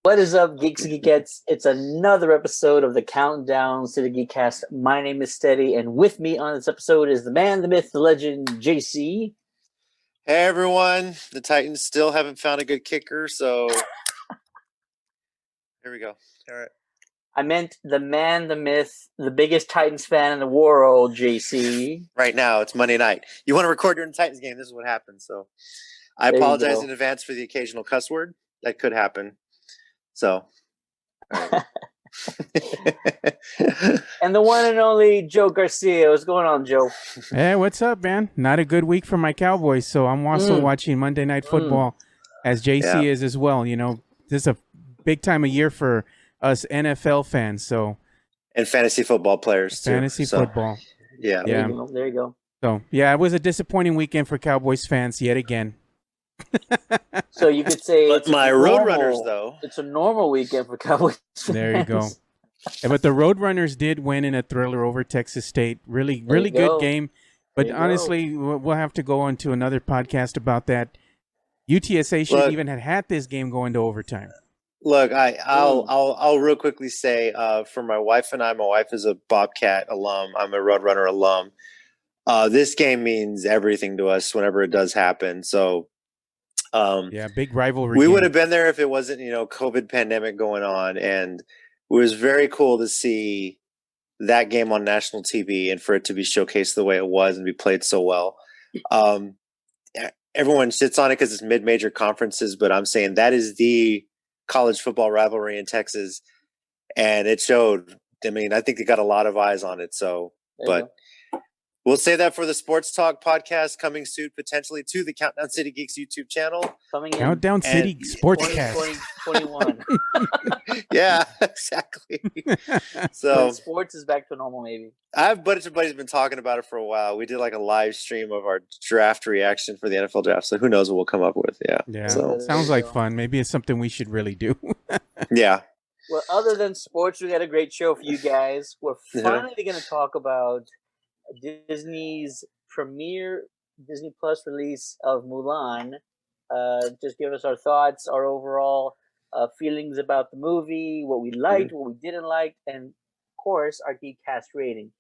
What is up, Geeks and Geekettes? It's another episode of the Countdown to the Geekcast. My name is Steady, and with me on this episode is the man, the myth, the legend, JC. Hey everyone, the Titans still haven't found a good kicker, so here we go. All right. I meant the man, the myth, the biggest Titans fan in the world, JC. Right now, it's Monday night. You want to record during the Titans game, this is what happens. So I There you apologize go. in advance for the occasional cuss word. That could happen. So, all right. And the one and only Joe Garcia. What's going on, Joe? Hey, what's up, man? Not a good week for my Cowboys, so I'm also watching Monday Night Football, as JC is as well. You know, this is a big time of year for us NFL fans. So, and fantasy football players too. Fantasy football. Yeah. There you go. So, yeah, it was a disappointing weekend for Cowboys fans yet again. So you could say, but my Roadrunners, though, it's a normal weekend for Cowboys fans. There you go. Yeah, but the Roadrunners did win in a thriller over Texas State. Really good game. But honestly, we'll have to go on to another podcast about that. UTSA should even have had this game going to overtime. Look, I'll real quickly say, for my wife and I, my wife is a Bobcat alum. I'm a Roadrunner alum. This game means everything to us whenever it does happen. So, big rivalry. We would have been there if it wasn't, COVID pandemic going on, and it was very cool to see that game on national TV and for it to be showcased the way it was and be played so well. Everyone sits on it because it's mid-major conferences, but I'm saying that is the college football rivalry in Texas, and it showed. I mean, I think they got a lot of eyes on it. So, but we'll say that for the Sports Talk podcast coming soon, potentially to the Countdown City Geeks YouTube channel. Coming in Countdown City Sportscast 2021. Yeah, exactly. So sports is back to normal, maybe. Everybody's been talking about it for a while. We did like a live stream of our draft reaction for the NFL draft. So who knows what we'll come up with? Yeah. So sounds like fun. Maybe it's something we should really do. Yeah. Well, other than sports, we got a great show for you guys. We're finally going to talk about Disney's premiere Disney Plus release of Mulan. Just give us our thoughts, our overall feelings about the movie, what we liked, what we didn't like, and of course our Geekcast rating.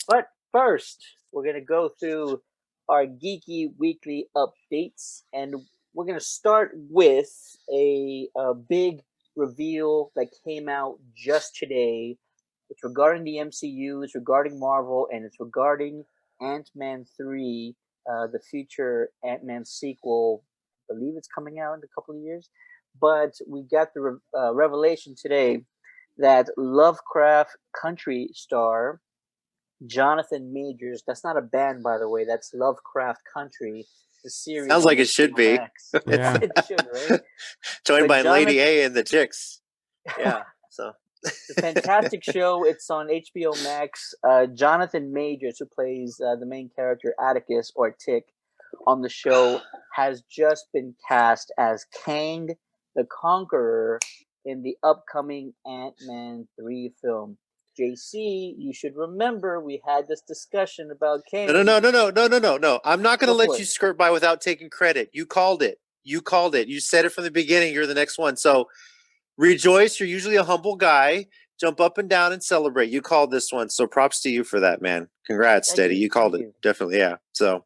But first, we're going to go through our geeky weekly updates, and we're going to start with a big reveal that came out just today. It's regarding the MCU, it's regarding Marvel, and it's regarding Ant-Man 3, the future Ant-Man sequel. I believe it's coming out in a couple of years. But we got the revelation today that Lovecraft Country star Jonathan Majors, that's not a band, by the way, that's Lovecraft Country, the series. Sounds like it should be. Yeah. It should, right? Joined by Lady A and the Chicks. Yeah, so... It's a fantastic show. It's on HBO Max. Jonathan Majors, who plays the main character Atticus or Tick on the show, has just been cast as Kang the Conqueror in the upcoming Ant-Man 3 film. JC, you should remember we had this discussion about Kang. No. I'm not going to let you skirt by without taking credit. You called it. You said it from the beginning. You're the next one. So rejoice. You're usually a humble guy. Jump up and down and celebrate. You called this one. So props to you for that, man. Congrats, Steady. You called it. Definitely. Yeah. So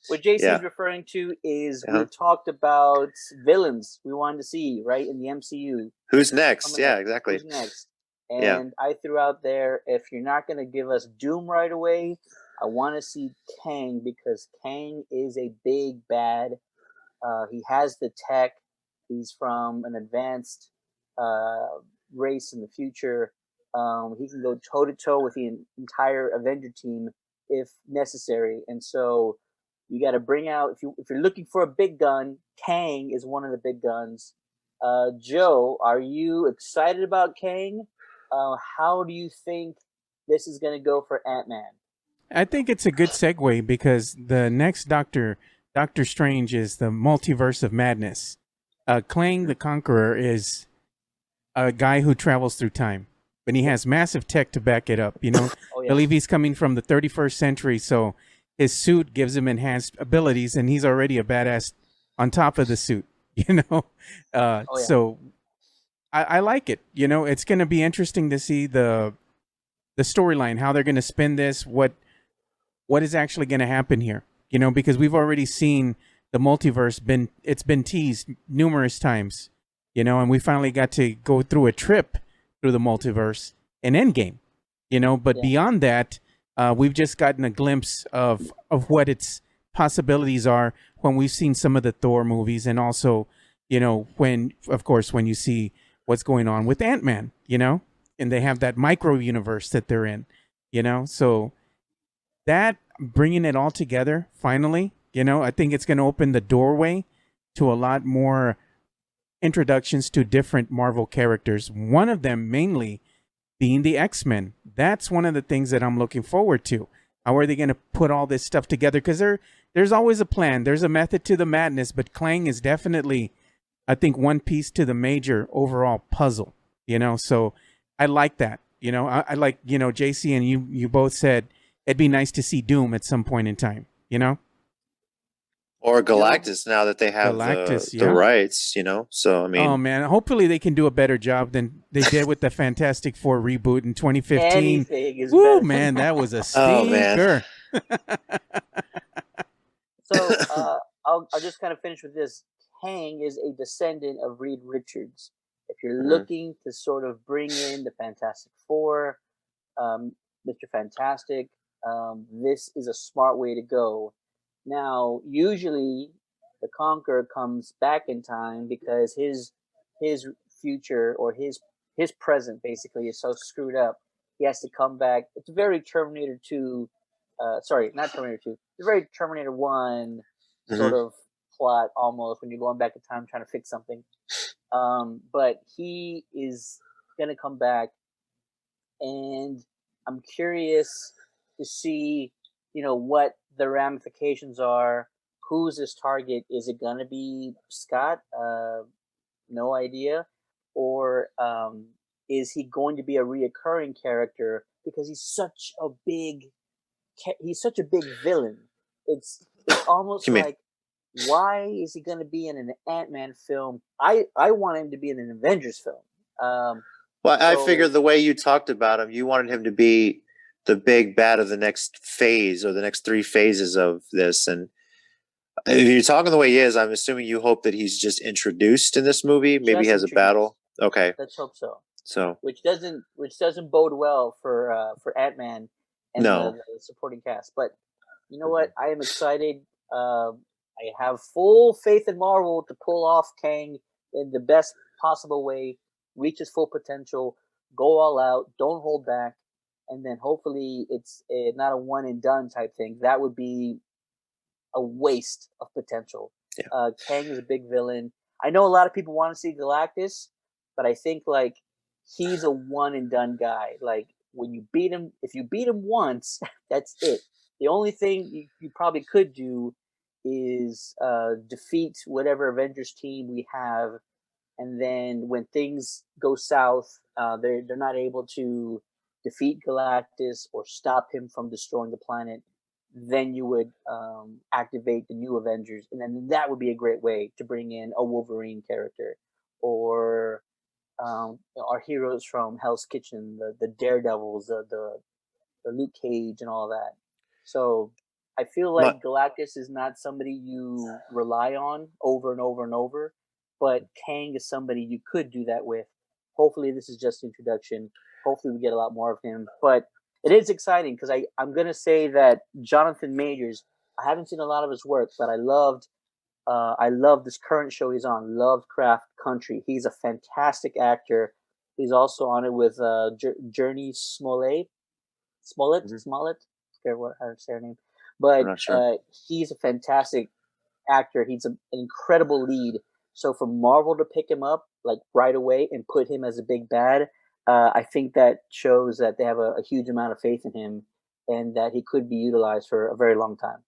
what Jason's referring to is we talked about villains we wanted to see, right, in the MCU. Who's next? Yeah, exactly. Who's next? And I threw out there, if you're not going to give us Doom right away, I want to see Kang, because Kang is a big bad. He has the tech. He's from an advanced race in the future. He can go toe to toe with the entire Avenger team if necessary, and so you got to bring out, if you're looking for a big gun, Kang is one of the big guns. Joe, are you excited about Kang? How do you think this is going to go for Ant-Man? I think it's a good segue because the next Doctor Strange is the multiverse of madness. Kang the Conqueror is a guy who travels through time, but he has massive tech to back it up. I believe he's coming from the 31st century, so his suit gives him enhanced abilities, and he's already a badass on top of the suit. So I like it. You know, it's going to be interesting to see the storyline, how they're going to spin this, what is actually going to happen here. You know, because we've already seen the multiverse it's been teased numerous times. You know, and we finally got to go through a trip through the multiverse in Endgame. You know, but beyond that, we've just gotten a glimpse of what its possibilities are when we've seen some of the Thor movies, and also, you know, when of course when you see what's going on with Ant-Man, you know, and they have that micro universe that they're in, you know, so that bringing it all together finally, you know, I think it's going to open the doorway to a lot more introductions to different Marvel characters. One of them mainly being the X-Men. That's one of the things that I'm looking forward to. How are they going to put all this stuff together? Because there's always a plan. There's a method to the madness, but Kang is definitely, I think, one piece to the major overall puzzle, you know? So I like that. You know, I like, you know, JC and you both said it'd be nice to see Doom at some point in time, you know? Or Galactus, now that they have Galactus, the rights, you know? So, I mean. Oh, man. Hopefully they can do a better job than they did with the Fantastic Four reboot in 2015. Anything is Woo, better. man, that was a stinker. So I'll just kind of finish with this. Kang is a descendant of Reed Richards. If you're looking to sort of bring in the Fantastic Four, Mr. Fantastic, this is a smart way to go. Now, usually, the Conqueror comes back in time because his future, or his present basically, is so screwed up. He has to come back. It's very Terminator 2. Sorry, not Terminator 2. It's very Terminator 1 sort of plot almost, when you're going back in time trying to fix something. But he is going to come back, and I'm curious to see, you know, what the ramifications are. Who's his target? Is it going to be Scott? No idea. Or is he going to be a reoccurring character because he's such a big villain? It's almost like, why is he going to be in an Ant-Man film? I want him to be in an Avengers film. Well, I figured the way you talked about him, you wanted him to be the big bad of the next phase, or the next 3 phases of this. And if you're talking the way he is, I'm assuming you hope that he's just introduced in this movie. Maybe he has a battle. Okay, let's hope so. So which doesn't bode well for Ant-Man and the supporting cast. But you know what? I am excited. I have full faith in Marvel to pull off Kang in the best possible way, reach his full potential, go all out, don't hold back, and then hopefully it's not a one and done type thing. That would be a waste of potential. Yeah. Kang is a big villain. I know a lot of people want to see Galactus, but I think like he's a one and done guy. Like when you beat him, if you beat him once, that's it. The only thing you probably could do is defeat whatever Avengers team we have, and then when things go south, they're not able to defeat Galactus or stop him from destroying the planet. Then you would activate the new Avengers, and then that would be a great way to bring in a Wolverine character, or our heroes from Hell's Kitchen, the Daredevils, the Luke Cage, and all that. So I feel like Galactus is not somebody you rely on over and over and over, but Kang is somebody you could do that with. Hopefully this is just introduction. Hopefully we get a lot more of him. But it is exciting because I'm going to say that Jonathan Majors, I haven't seen a lot of his work, but I loved this current show he's on, Lovecraft Country. He's a fantastic actor. He's also on it with Journey Smollett. Smollett? I forget how to say her name. But sure. He's a fantastic actor. He's an incredible lead. So for Marvel to pick him up like right away and put him as a big bad, I think that shows that they have a huge amount of faith in him, and that he could be utilized for a very long time.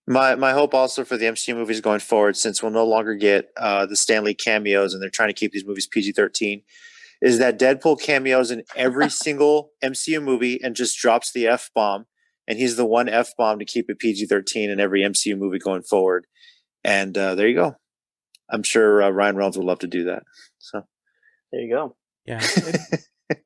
My hope also for the MCU movies going forward, since we'll no longer get the Stan Lee cameos, and they're trying to keep these movies PG-13, is that Deadpool cameos in every single MCU movie and just drops the F-bomb, and he's the one F-bomb to keep it PG-13 in every MCU movie going forward. And there you go. I'm sure Ryan Reynolds would love to do that. So There you go. Yeah.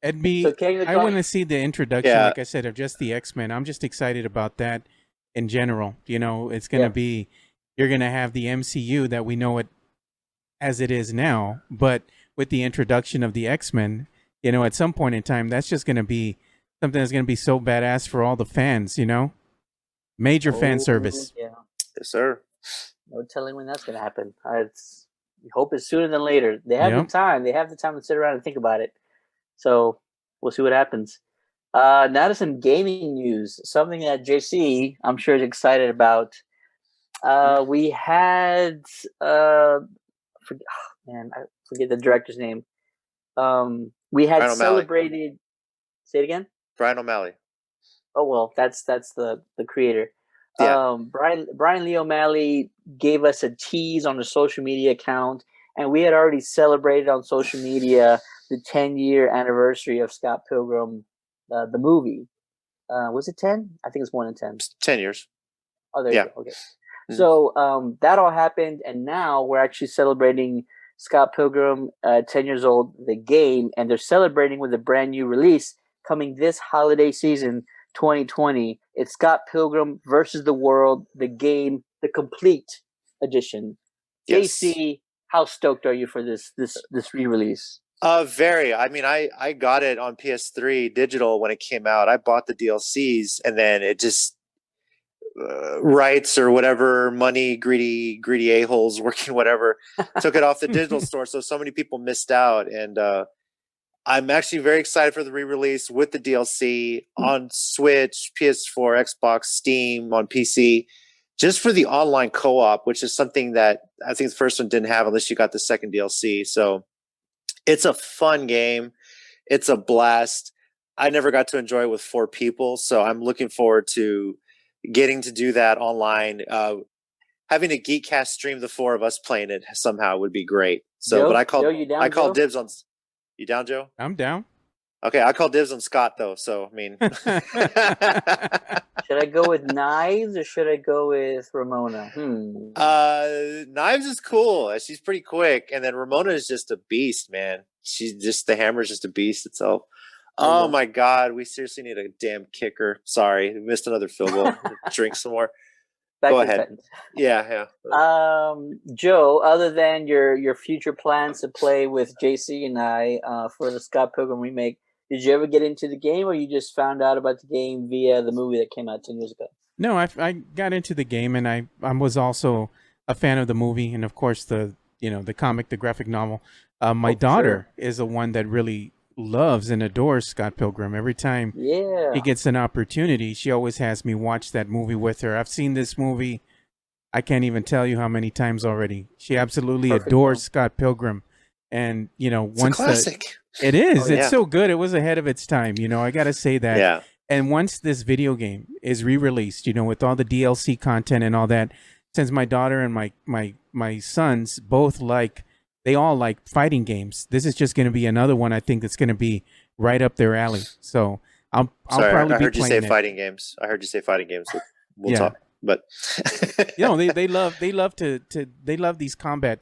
It'd be. So Kang the I want to see the introduction, Yeah. like I said, of just the X-Men. I'm just excited about that in general. It's going to be. You're going to have the MCU that we know it as it is now, but with the introduction of the X-Men, at some point in time, that's just going to be something that's going to be so badass for all the fans. Major fan service. Yeah. Yes, sir. No telling when that's going to happen. I hope it's sooner than later. They have the time. They have the time to sit around and think about it. So we'll see what happens. Now to some gaming news. Something that JC, I'm sure, is excited about. We had I forget the director's name. We had Brian O'Malley. celebrated. Say it again. Brian O'Malley. Oh well, that's the creator. Yeah. Brian Lee O'Malley gave us a tease on the social media account, and we had already celebrated on social media the 10-year anniversary of Scott Pilgrim, the movie. Was it 10? I think it's more than 10. 10 years. Oh, there you go. Okay. Mm-hmm. So that all happened, and now we're actually celebrating Scott Pilgrim, 10 years old, the game, and they're celebrating with a brand new release coming this holiday season, 2020. It's Scott Pilgrim versus the World, the game, the complete edition. Yes. JC, how stoked are you for this re-release? Very. I mean, I got it on PS3 digital when it came out. I bought the DLCs, and then it just rights or whatever, money, greedy a-holes working whatever, took it off the digital store. So many people missed out, and I'm actually very excited for the re-release with the DLC on Switch, PS4, Xbox, Steam, on PC, just for the online co-op, which is something that I think the first one didn't have unless you got the second DLC. So it's a fun game. It's a blast. I never got to enjoy it with 4 people, so I'm looking forward to getting to do that online. Having a Geekcast stream the 4 of us playing it somehow would be great. So, Joe, but I called Joe? dibs on. You down, Joe? I'm down. Okay, I call dibs on Scott though. So I mean, should I go with Knives or should I go with Ramona? Knives is cool. She's pretty quick, and then Ramona is just a beast, man. She's just the hammer is just a beast itself. Oh my God, we seriously need a damn kicker. Sorry, we missed another field goal. Drink some more. Go ahead. Yeah. Joe, other than your future plans to play with JC and I for the Scott Pilgrim remake, did you ever get into the game, or you just found out about the game via the movie that came out 10 years ago? No, I got into the game, and I was also a fan of the movie, and of course the comic, the graphic novel. My daughter is the one that really loves and adores Scott Pilgrim. Every time he gets an opportunity, she always has me watch that movie with her. I've seen this movie, I can't even tell you how many times already. She absolutely adores Scott Pilgrim. And, once it's a classic. It is. It's so good. It was ahead of its time. I got to say that. Yeah. And once this video game is re-released, with all the DLC content and all that, since my daughter and my sons both they all like fighting games. This is just going to be another one I think that's going to be right up their alley. So I'll probably be playing it. I heard you say fighting games. We'll talk. But they love these combat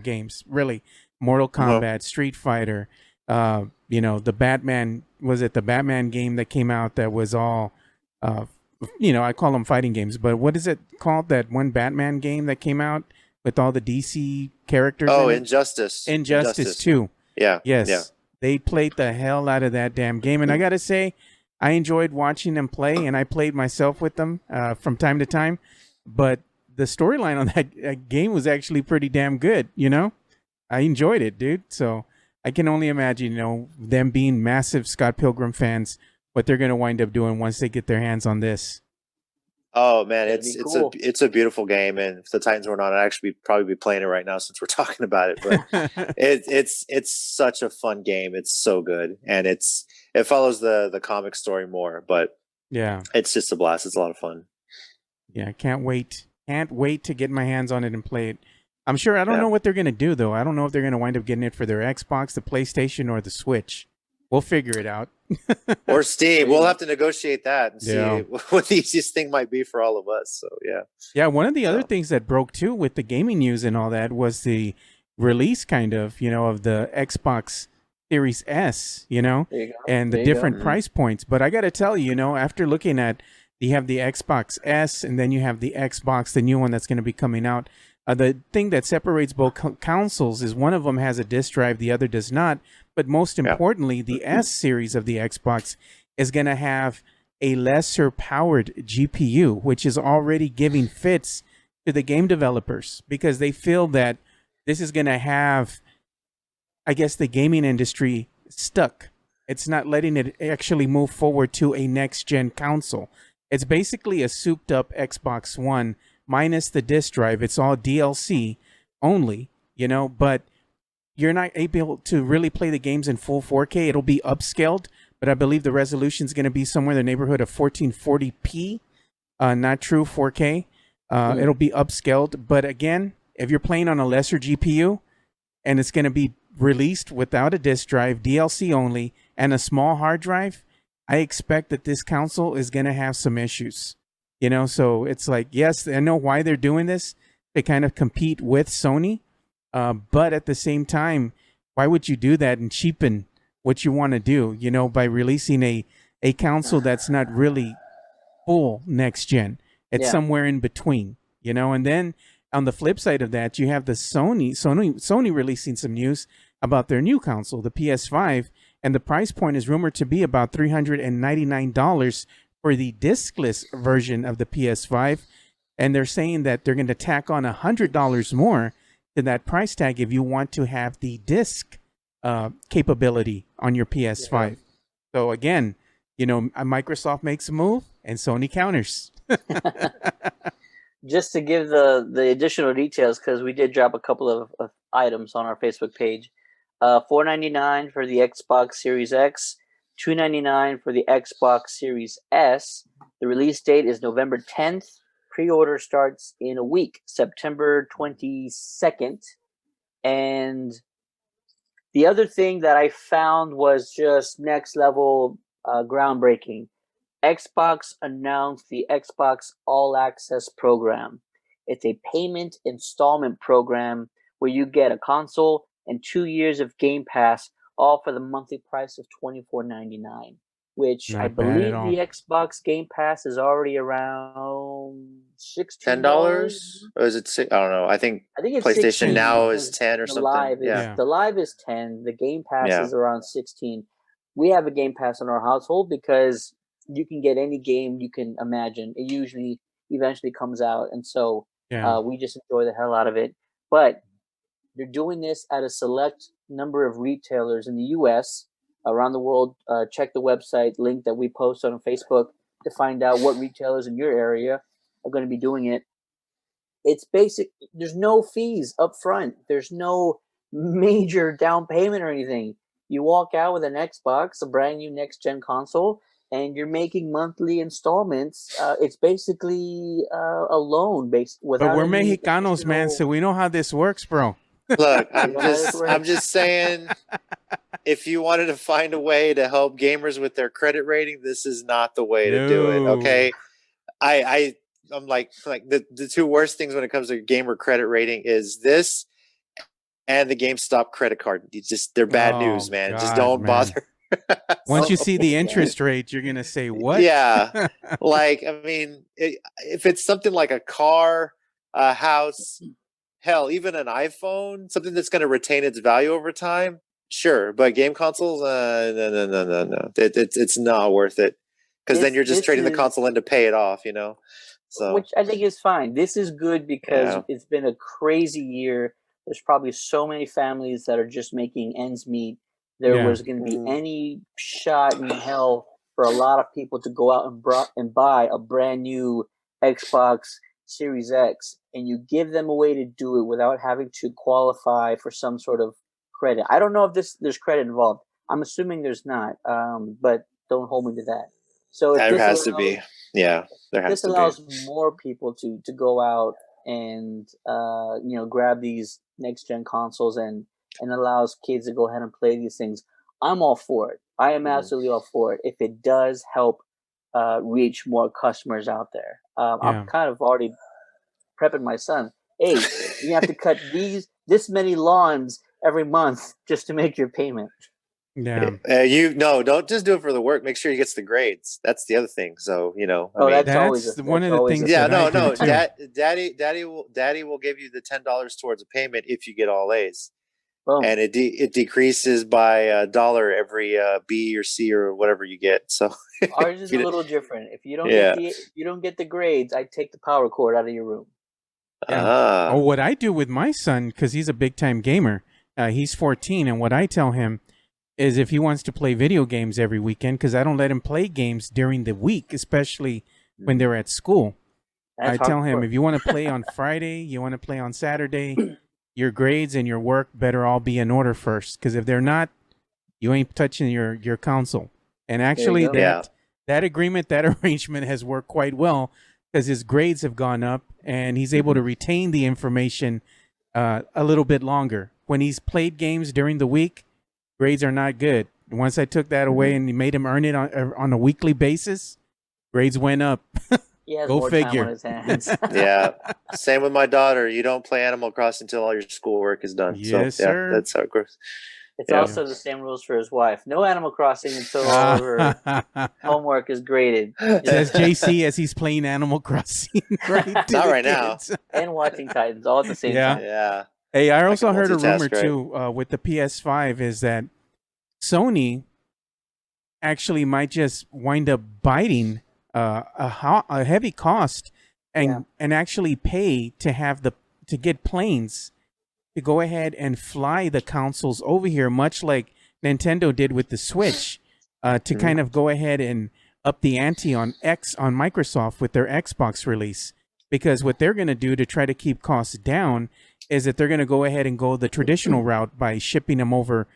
games, really. Mortal Kombat, Street Fighter, the Batman, was it the Batman game that came out that was all I call them fighting games, but what is it called, that one Batman game that came out with all the DC characters? Oh, Injustice 2. Yeah. Yes. Yeah. They played the hell out of that damn game, and I gotta say, I enjoyed watching them play, and I played myself with them from time to time. But the storyline on that game was actually pretty damn good. I enjoyed it, dude. So I can only imagine, them being massive Scott Pilgrim fans, what they're gonna wind up doing once they get their hands on this. Oh man, it's a beautiful game, and if the Titans were not, I'd actually probably be playing it right now since we're talking about it. But it's such a fun game. It's so good, and it follows the comic story more. But yeah, it's just a blast. It's a lot of fun. Yeah, can't wait to get my hands on it and play it. I'm sure I don't know what they're gonna do though. I don't know if they're gonna wind up getting it for their Xbox, the PlayStation, or the Switch. We'll figure it out. Or Steam. We'll have to negotiate that and see what the easiest thing might be for all of us. So, yeah. Yeah, one of the other things that broke, too, with the gaming news and all that was the release, kind of, of the Xbox Series S, There you go. and the There you go. different price points. But I got to tell you, after looking at, you have the Xbox S, and then you have the Xbox, the new one that's going to be coming out. The thing that separates both consoles is one of them has a disk drive, the other does not. But most importantly, the S series of the Xbox is going to have a lesser powered GPU, which is already giving fits to the game developers because they feel that this is going to have, I guess, the gaming industry stuck. It's not letting it actually move forward to a next-gen console. It's basically a souped-up Xbox One minus the disk drive. It's all DLC only, but you're not able to really play the games in full 4K. It'll be upscaled, but I believe the resolution is going to be somewhere in the neighborhood of 1440p, not true 4K. It'll be upscaled, but again, if you're playing on a lesser GPU and it's going to be released without a disk drive, DLC only, and a small hard drive, I expect that this console is going to have some issues. So it's like, yes, I know why they're doing this. They kind of compete with Sony, but at the same time, why would you do that and cheapen what you want to do, by releasing a console that's not really full next gen? It's somewhere in between, and then on the flip side of that, you have the Sony releasing some news about their new console, the PS5, and the price point is rumored to be about $399 for the discless version of the PS5, and they're saying that they're going to tack on $100 more to that price tag if you want to have the disc capability on your PS5. Yeah. So again, Microsoft makes a move and Sony counters. Just to give the additional details, because we did drop a couple of items on our Facebook page. $499 for the Xbox Series X, $299 for the Xbox Series S. The release date is November 10th. Pre-order starts in a week, September 22nd. And the other thing that I found was just next level groundbreaking. Xbox announced the Xbox All Access program. It's a payment installment program where you get a console and 2 years of Game Pass, all for the monthly price of $24.99, which not I believe the Xbox Game Pass is already around $16. Or is it I don't know. I think it's PlayStation 16, now is 10 or something. The Live is 10. The Game Pass is around 16. We have a Game Pass in our household because you can get any game you can imagine. It usually eventually comes out, and so we just enjoy the hell out of it. But they're doing this at a select number of retailers in the U.S. Around the world. Check the website link that we post on Facebook to find out what retailers in your area are going to be doing it. It's basic. There's no fees up front. There's no major down payment or anything. You walk out with an Xbox, a brand new next-gen console, and you're making monthly installments. It's basically a loan based. But we're Mexicanos, man, so we know how this works, bro. Look, I'm just saying, if you wanted to find a way to help gamers with their credit rating, this is not the way to do it. Okay, I'm like the two worst things when it comes to gamer credit rating is this and the GameStop credit card. They're bad news, man. God, just don't bother. Once you see the interest rate, you're gonna say what? Yeah, like I mean, if it's something like a car, a house. Hell, even an iPhone, something that's going to retain its value over time, sure. But game consoles, no. It's not worth it because then you're just trading the console in to pay it off, So, which I think is fine. This is good because it's been a crazy year. There's probably so many families that are just making ends meet. There was going to be any shot in hell for a lot of people to go out and buy a brand new Xbox Series X, and you give them a way to do it without having to qualify for some sort of credit. I don't know if there's credit involved. I'm assuming there's not, but don't hold me to that. So if there has to be. Yeah, there has to be. This allows more people to go out and grab these next gen consoles and allows kids to go ahead and play these things. I'm all for it. I am absolutely all for it if it does help reach more customers out there. I'm kind of already prepping my son. Hey, you have to cut this many lawns every month just to make your payment. Yeah. Don't just do it for the work. Make sure he gets the grades. That's the other thing. So that's one of the things. Yeah, that I do too. Daddy will give you the $10 towards a payment if you get all A's. Boom. And it decreases by $1 every B or C or whatever you get. So ours is a little different. If you don't get the grades, I take the power cord out of your room. Yeah. Or what I do with my son, because he's a big time gamer. He's 14, and what I tell him is if he wants to play video games every weekend, because I don't let him play games during the week, especially when they're at school. I tell him if you want to play on Friday, you want to play on Saturday, your grades and your work better all be in order first, because if they're not, you ain't touching your console. And actually, that agreement, that arrangement has worked quite well, because his grades have gone up, and he's able to retain the information a little bit longer. When he's played games during the week, grades are not good. Once I took that away and made him earn it on a weekly basis, grades went up. He has Go more figure. time on his hands. Yeah. Same with my daughter. You don't play Animal Crossing until all your schoolwork is done. Yes, so, sir. That's how it goes. It's also the same rules for his wife. No Animal Crossing until all of her homework is graded. Says JC as he's playing Animal Crossing. Not right now. And watching Titans all at the same time. Yeah. Hey, I also heard a rumor too with the PS5 is that Sony actually might just wind up biting a heavy cost and actually pay to get planes to go ahead and fly the consoles over here, much like Nintendo did with the Switch, to kind of go ahead and up the ante on Microsoft with their Xbox release. Because what they're going to do to try to keep costs down is that they're going to go ahead and go the traditional route by shipping them over,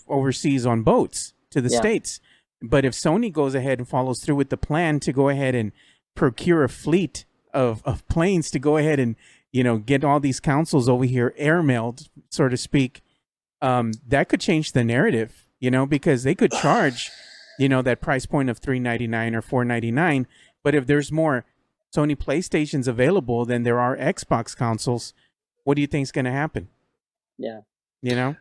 overseas on boats to the States. But if Sony goes ahead and follows through with the plan to go ahead and procure a fleet of planes to go ahead and, get all these consoles over here airmailed, so to speak, that could change the narrative, because they could charge, that price point of $399 or $499. But if there's more Sony PlayStations available than there are Xbox consoles, what do you think is going to happen? Yeah.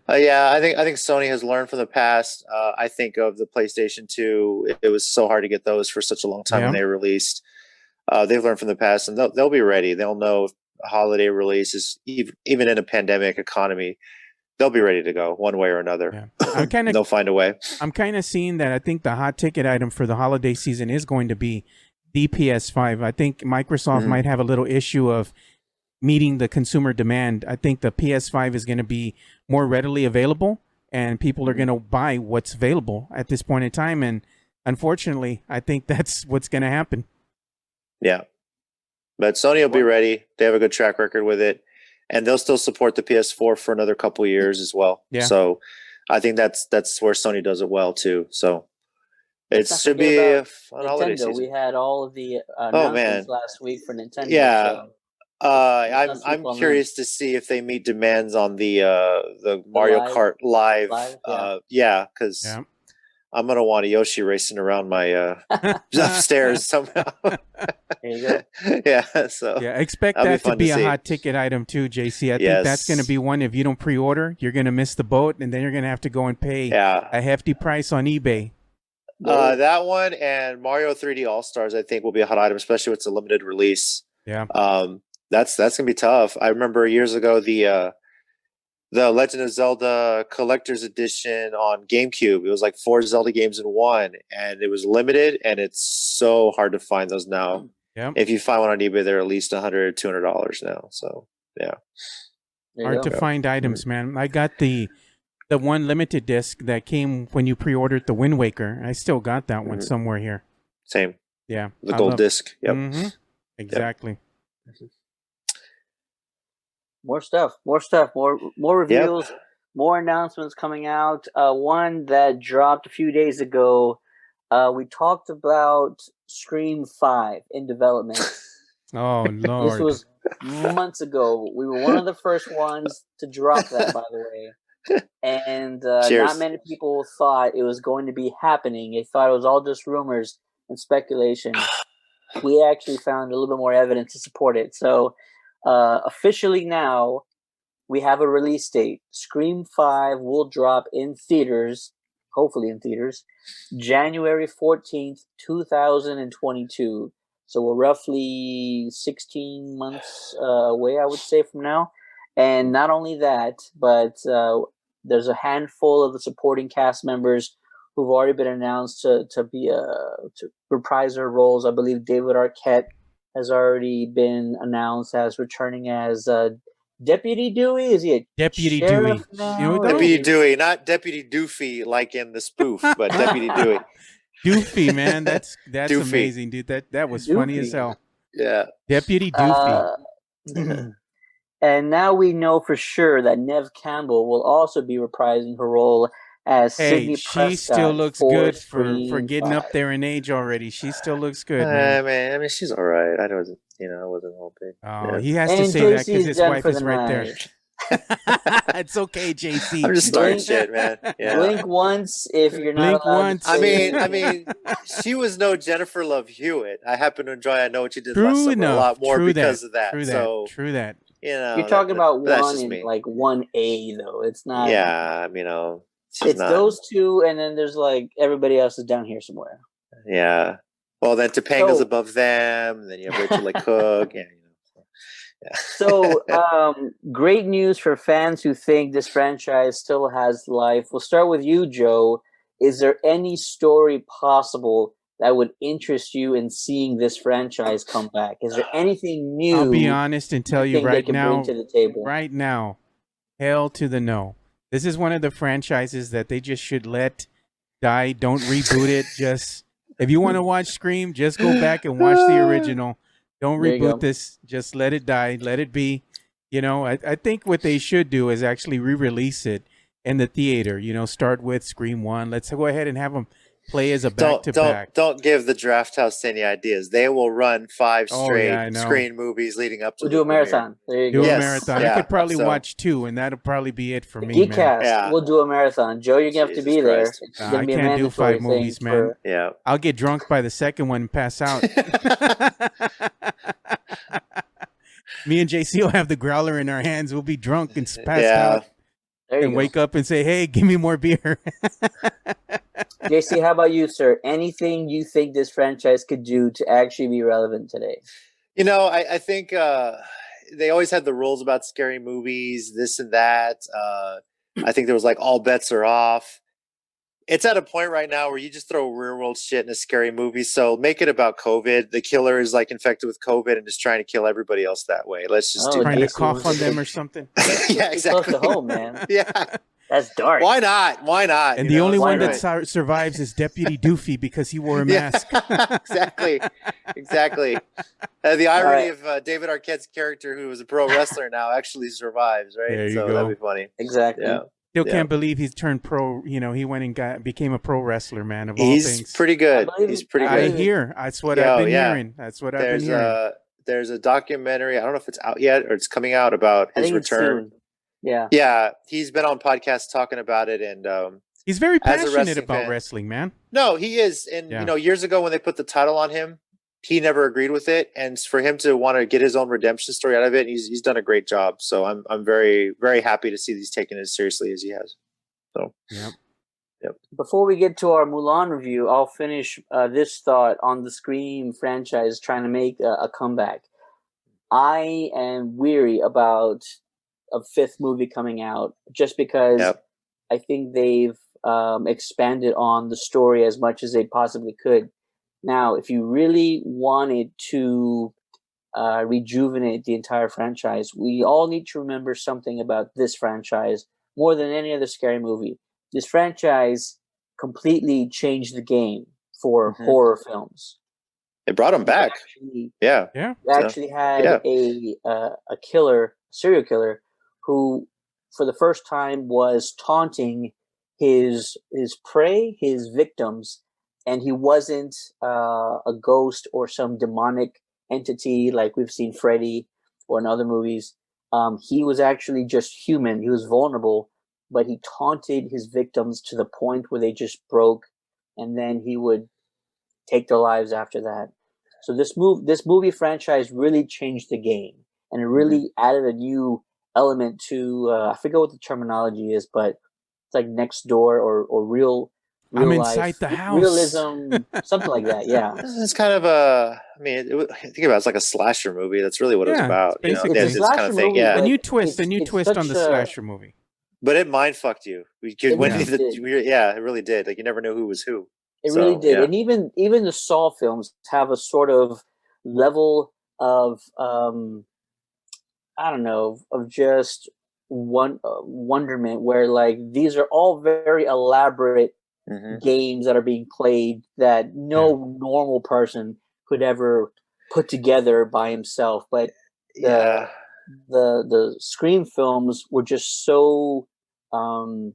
I think Sony has learned from the past. I think of the PlayStation 2. It was so hard to get those for such a long time when they released. They've learned from the past, and they'll be ready. They'll know holiday releases, even in a pandemic economy, they'll be ready to go one way or another. They'll find a way. I'm kind of seeing that. I think the hot ticket item for the holiday season is going to be the PS5. I think Microsoft might have a little issue of meeting the consumer demand. I think the PS5 is going to be more readily available, and people are going to buy what's available at this point in time. And unfortunately, I think that's what's going to happen. Yeah. But Sony will be ready. They have a good track record with it, and they'll still support the PS4 for another couple of years as well. Yeah. So I think that's where Sony does it well too. So it should be a fun holiday season. We had all of the announcements last week for Nintendo. Yeah. So I'm curious to see if they meet demands on the Mario Kart Live. Because I'm gonna want a Yoshi racing around my upstairs somehow. There you go. Expect that to be a hot ticket item too, JC. I think that's going to be one. If you don't pre-order, you're going to miss the boat, and then you're going to have to go and pay a hefty price on eBay. That one and Mario 3D All Stars, I think, will be a hot item, especially if it's a limited release. Yeah. That's gonna be tough. I remember years ago the Legend of Zelda Collector's Edition on GameCube. It was like 4 Zelda games in one, and it was limited, and it's so hard to find those now. Yeah. If you find one on eBay, they're at least $100, $200 now. So hard to find items, man. I got the one limited disc that came when you pre-ordered the Wind Waker. I still got that one somewhere here. Same. Yeah. The gold disc. Yep. Mm-hmm. Exactly. Yep. More stuff, more reveals, more announcements coming out. One that dropped a few days ago. We talked about Scream 5 in development. Oh, Lord. This was months ago. We were one of the first ones to drop that, by the way. And not many people thought it was going to be happening. They thought it was all just rumors and speculation. We actually found a little bit more evidence to support it. So officially now, we have a release date. Scream 5 will drop in theaters hopefully in theaters, January 14th, 2022. So we're roughly 16 months away, I would say, from now. And not only that, but there's a handful of the supporting cast members who've already been announced to reprise their roles. I believe David Arquette has already been announced as returning as Deputy Dewey. Is he a Deputy sheriff Dewey. now? Deputy Dewey, not Deputy Doofy like in the spoof, but Deputy Dewey. Doofy, man, that's Doofy. amazing, dude. That was funny as hell. Yeah. Deputy Doofy. And now we know for sure that Neve Campbell will also be reprising her role as Sidney She Prescott. still looks good for Scream getting 5. up there in age already. She still looks good, man. I mean, she's all right. I wasn't all big. Oh, Yeah. he has to And say that JC because is his done wife for is the right there. night. It's okay, JC. I'm just starting Blink- shit, man. Yeah. Blink once if you're not Blink allowed once. to say I mean, she was no Jennifer Love Hewitt. I happen to enjoy I Know What You Did Last True Summer enough. a lot more True because that. of that. True that. So, True that. you know, You're talking about that's one just in me. like 1A though. It's not. Yeah, she's It's not. those two, and then there's like everybody else is down here somewhere. Yeah. Well, then Topanga's So- above them. And then you have Rachel Leigh Cook. Yeah. So, great news for fans who think this franchise still has life. We'll start with you, Joe. Is there any story possible that would interest you in seeing this franchise come back? Is there anything new? I'll be honest and tell you think they right can now. bring to the table? Right now, hell to the no. This is one of the franchises that they just should let die. Don't reboot it. Just if you want to watch Scream, just go back and watch the original. Don't There you go. reboot this. Just let it die. Let it be. You know, I think what they should do is actually re-release it in the theater. You know, start with Scream 1. Let's go ahead and have them play as a back-to-back. Don't give the Draft House any ideas. They will run 5 Oh, straight yeah, I know. screen movies leading up to We'll the do a premiere. marathon. There you Do go. a Yes, marathon. yeah, I could probably so- watch 2, and that'll probably be it for me, man. Geekcast. Yeah. We'll do a marathon. Joe, you're gonna have to Jesus be there. Christ. It's Nah, gonna I be a can't do mandatory 5 movies, thing man. for- Yeah. I'll get drunk by the second one and pass out. Me and JC will have the growler in our hands. We'll be drunk and passed out There you and go. wake up and say, hey, give me more beer. JC, how about you, sir? Anything you think this franchise could do to actually be relevant today? I think they always had the rules about scary movies, this and that. I think there was like all bets are off. It's at a point right now where you just throw real world shit in a scary movie. So make it about COVID. The killer is like infected with COVID and just trying to kill everybody else that way. Let's just do Trying to that. cough on them or something. Yeah, exactly. Close to home, man. Yeah. That's dark. Why not? Why not? And You the know, only it's one right. that survives is Deputy Doofy because he wore a mask. Exactly. The irony right. of David Arquette's character, who was a pro wrestler now, actually survives, right? There you so go. that'd be funny. Exactly. Yeah. Still Yeah. can't believe he's turned pro. You know, he went and became a pro wrestler, man, of all He's things. pretty good. I believe- He's pretty I good. hear. That's what Yo, I've been yeah. hearing. That's what I've been hearing. There's a documentary. I don't know if it's out yet or it's coming out about I his think it's return. soon. Yeah. Yeah, he's been on podcasts talking about it, and He's very as a passionate wrestling about fan- wrestling, man. no, he is. And Yeah. years ago when they put the title on him, he never agreed with it, and for him to want to get his own redemption story out of it, he's done a great job. So I'm very, very happy to see he's taken it as seriously as he has. So Yep. Before we get to our Mulan review, I'll finish this thought on the Scream franchise trying to make a comeback. I am weary about a 5th movie coming out just because Yep. I think they've expanded on the story as much as they possibly could. Now, if you really wanted to rejuvenate the entire franchise, we all need to remember something about this franchise more than any other scary movie. This franchise completely changed the game for Mhm. horror films. They brought him back. Yeah. Yeah. We actually had a serial killer, who, for the first time, was taunting his prey, his victims, and he wasn't a ghost or some demonic entity like we've seen Freddy or in other movies. He was actually just human. He was vulnerable, but he taunted his victims to the point where they just broke, and then he would take their lives after that. So this movie franchise really changed the game, and it really added a new element to I forget what the terminology is, but it's like next door or real I'm real inside life the house. realism, something like that. Yeah, It's kind of a. I mean, think about it, it's like a slasher movie. That's really what it was about. It's it's a This kind slasher of thing. movie, Yeah, a but new twist it's on the such a slasher movie. but it mind fucked you because it when really did. yeah, it really did. Like you never knew who was who. It So really did, yeah, and even the Saw films have a sort of level of I don't know, of just wonderment, where like these are all very elaborate hmm games that are being played that no normal person could ever put together by himself. But the yeah. the Scream films were just so um,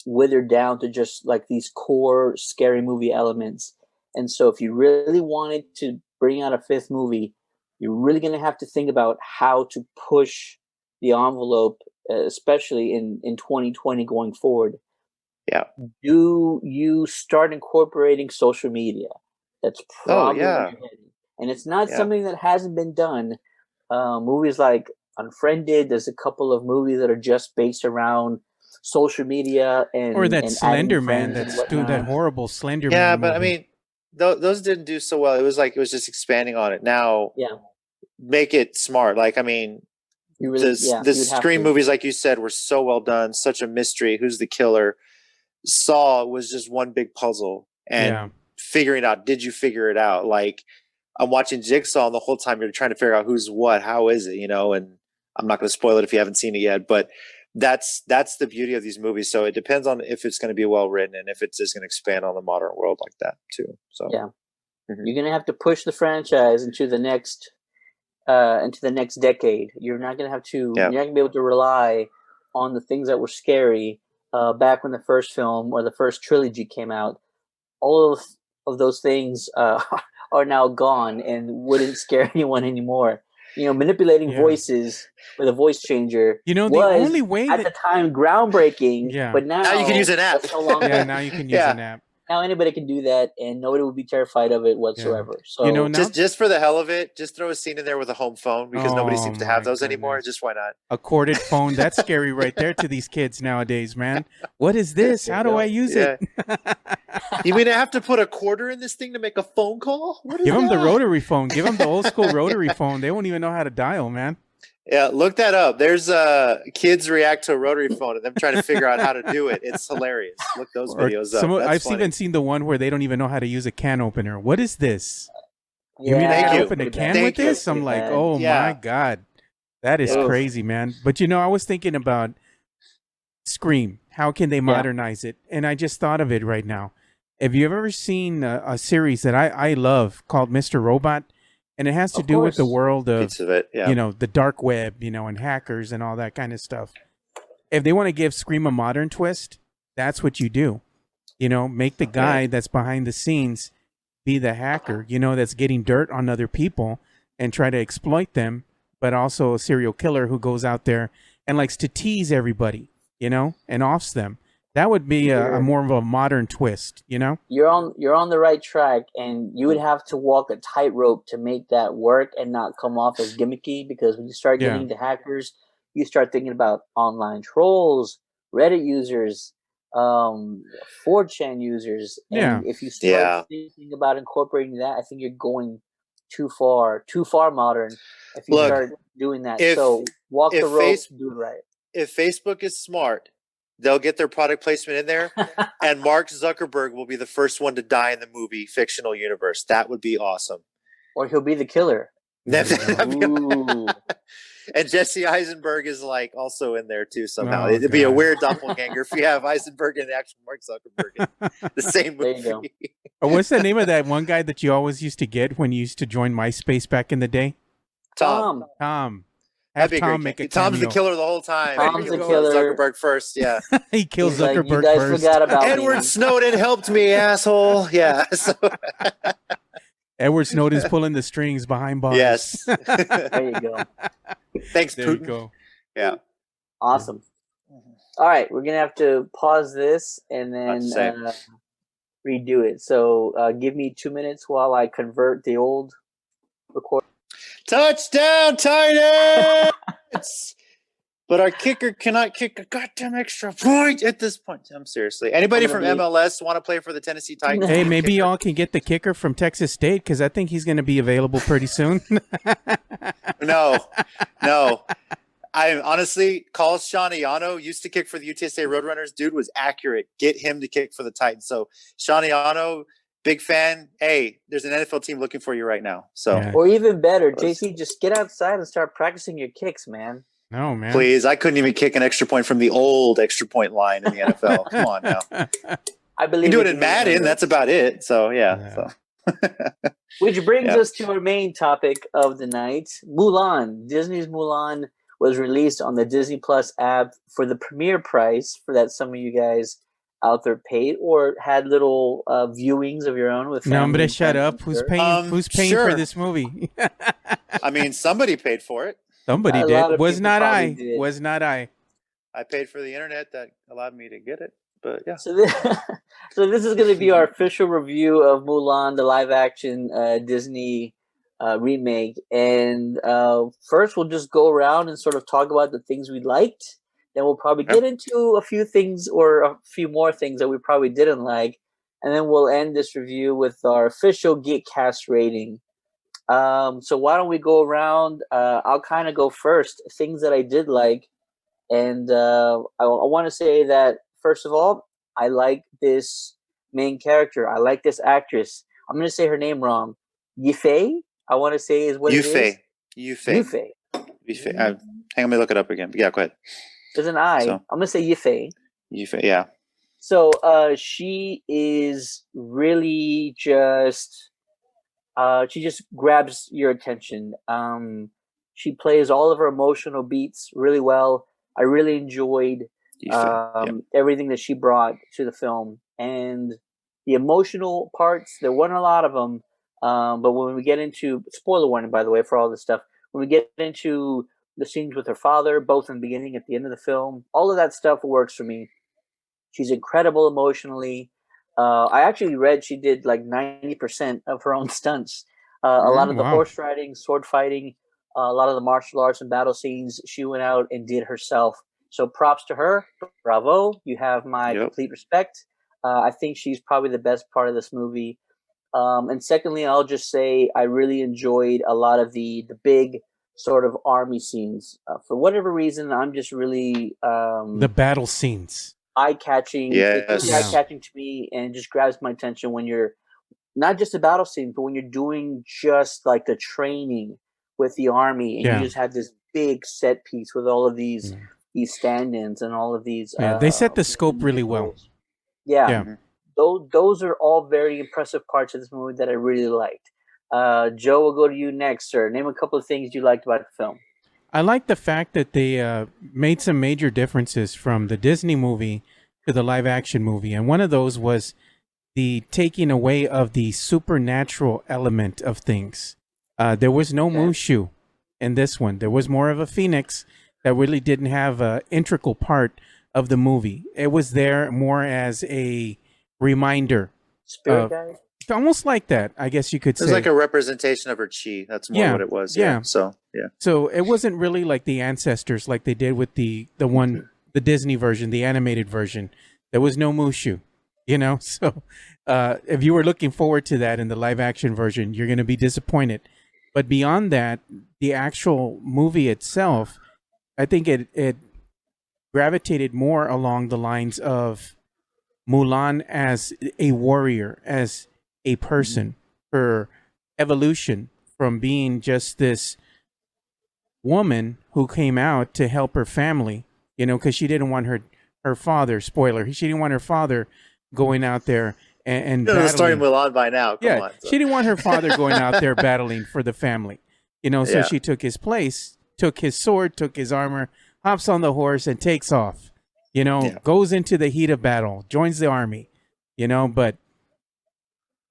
withered down to just like these core scary movie elements. And so, if you really wanted to bring out a fifth movie, you're really going to have to think about how to push the envelope, especially in 2020 going forward. Yeah. Do you start incorporating social media? That's Oh probably where yeah. you're heading. And it's not Yeah. something that hasn't been done. Movies like Unfriended, there's a couple of movies that are just based around social media Or that and adding Slender Man, friends and that whatnot. horrible Slender Yeah, Man but I movie. mean, those didn't do so well. It was like it was just expanding on it. Now, Yeah, make it smart. Like I mean, you really, yeah, the you'd have Scream to. movies, like you said, were so well done. Such a mystery. Who's the killer? Saw was just one big puzzle, Yeah. and figuring out. Did you figure it out? Like I'm watching Jigsaw, and the whole time you're trying to figure out who's what, how is it, and I'm not going to spoil it if you haven't seen it yet, but that's the beauty of these movies. So it depends on if it's going to be well written and if it's just going to expand on the modern world like that too. So Yeah, mhm. you're gonna have to push the franchise into the next decade. You're not gonna have to. Yeah. You're not gonna be able to rely on the things that were scary back when the first film or the first trilogy came out. All of those things are now gone and wouldn't scare anyone anymore. Manipulating Yeah. voices with a voice changer The was only way at that the time groundbreaking, Yeah. but now Now you can use an app. that's no longer. Yeah, now you can use Yeah. an app. Now anybody can do that, and nobody would be terrified of it Yeah. whatsoever. So now Just for the hell of it, just throw a scene in there with a home phone because nobody Oh seems to have my those anymore. goodness. Just why not? A corded phone, that's scary right there to these kids nowadays, man. What is this? There How you do go. I use Yeah. it? You mean I have to put a quarter in this thing to make a phone call? What is Give them the that? rotary phone. Give them the old school rotary phone. They won't even know how to dial, man. Yeah, look that up. There's kids react to a rotary phone and them trying to figure out how to do it. It's hilarious. Look those Or videos up. That's I've funny. even seen the one where they don't even know how to use a can opener. What is this? You mean I Thank can you. open a can Thank with you. this? I'm like, bad. oh Yeah. my God. That is Yeah. crazy, man. But I was thinking about Scream. How can they modernize it? And I just thought of it right now. Have you ever seen a series that I love called Mr. Robot? And it has to Of do with the course. world of, Piece of it. Yeah. the dark web, and hackers and all that kind of stuff. If they want to give Scream a modern twist, that's what you do. Make the guy that's behind the scenes be the hacker, that's getting dirt on other people and try to exploit them, but also a serial killer who goes out there and likes to tease everybody, and offs them. That would be a more of a modern twist, You're on the right track, and you would have to walk a tightrope to make that work and not come off as gimmicky. Because when you start getting into hackers, you start thinking about online trolls, Reddit users, 4chan users, and if you start thinking about incorporating that, I think you're going too far modern. If you start doing that, so walk the rope, do it right. If Facebook is smart, they'll get their product placement in there, and Mark Zuckerberg will be the first one to die in the movie fictional universe. That would be awesome. Or he'll be the killer. And Jesse Eisenberg is like also in there too somehow. Oh, It'd be a God. weird doppelganger if you have Eisenberg and the actual Mark Zuckerberg in the same movie. There you go. Or what's the name of that one guy that you always used to get when you used to join MySpace back in the day? Tom. Have That'd be a Tom great make a Tom's the cameo. killer the whole time. Tom's the Kills killer. Zuckerberg first, yeah. He kills He's like, Zuckerberg you guys first. forgot about Edward me. Snowden helped me, asshole. Yeah. So, Edward Snowden's pulling the strings behind bars. yes. There you go. Thanks, There Putin. you go. Yeah. Awesome. All right, we're gonna have to pause this and then redo it. So give me 2 minutes while I convert the old record. Touchdown, Titans! But our kicker cannot kick a goddamn extra point at this point. I'm seriously. Anybody from MLS want to play for the Tennessee Titans? Hey, maybe y'all can get the kicker from Texas State because I think he's going to be available pretty soon. No. I honestly, call Sean Iano, used to kick for the UTSA Roadrunners. Dude was accurate. Get him to kick for the Titans. So Sean Iano, big fan. Hey, there's an NFL team looking for you right now. So, or even better, JC, just get outside and start practicing your kicks, man. No, man. Please, I couldn't even kick an extra point from the old extra point line in the NFL. Come on now. I believe you do it in Madden. That's about it. So, yeah. So. Which brings us to our main topic of the night. Mulan. Disney's Mulan was released on the Disney Plus app for the premiere price for that some of you guys out there paid or had little viewings of your own with family. No, but shut up. Who's paying for this movie? I mean, somebody paid for it. Somebody did. Was not I. Was not I. I paid for the internet that allowed me to get it. But yeah. So this is going to be our official review of Mulan, the live action Disney remake. And first we'll just go around and sort of talk about the things we liked. Then we'll probably get into a few things or a few more things that we probably didn't like. And then we'll end this review with our official Geekcast rating. So why don't we go around? I'll kind of go first. Things that I did like. And I want to say that, first of all, I like this main character. I like this actress. I'm going to say her name wrong. Yifei, I want to say is what it is. Yifei. Hang on, let me look it up again. Yeah, go ahead. There's an I. So, I'm going to say Yifei. Yifei, yeah. So she is really just... she just grabs your attention. She plays all of her emotional beats really well. I really enjoyed everything that she brought to the film. And the emotional parts, there weren't a lot of them. But when we get into, spoiler warning, by the way, for all this stuff, when we get into the scenes with her father, both in the beginning and at the end of the film, all of that stuff works for me. She's incredible emotionally. I actually read she did like 90% of her own stunts. A lot of the horse riding, sword fighting, a lot of the martial arts and battle scenes, she went out and did herself. So props to her. Bravo. You have my complete respect. I think she's probably the best part of this movie. And secondly, I'll just say I really enjoyed a lot of the big sort of army scenes. For whatever reason, I'm just really... the battle scenes. Eye-catching. Yes. It's really eye-catching to me and just grabs my attention when you're not just a battle scene, but when you're doing just like the training with the army and you just have this big set piece with all of these stand-ins and all of these... they set the scope really well. Yeah. Those are all very impressive parts of this movie that I really liked. Joe, we'll go to you next, sir. Name a couple of things you liked about the film. I like the fact that they made some major differences from the Disney movie to the live-action movie. And one of those was the taking away of the supernatural element of things. There was no Mushu in this one. There was more of a phoenix that really didn't have an integral part of the movie. It was there more as a reminder. Spirit guide? Almost like that, I guess you could say. It was like a representation of her chi. That's more what it was. Yeah. So it wasn't really like the ancestors like they did with the Disney version, the animated version. There was no Mushu, So if you were looking forward to that in the live action version, you're going to be disappointed. But beyond that, the actual movie itself, I think it gravitated more along the lines of Mulan as a warrior, as a person, her evolution from being just this woman who came out to help her family, because she didn't want her father, spoiler, she didn't want her father going out there and battling. The story Mulan by now. Come on, she didn't want her father going out there battling for the family, so she took his place, took his sword, took his armor, hops on the horse and takes off, goes into the heat of battle, joins the army, but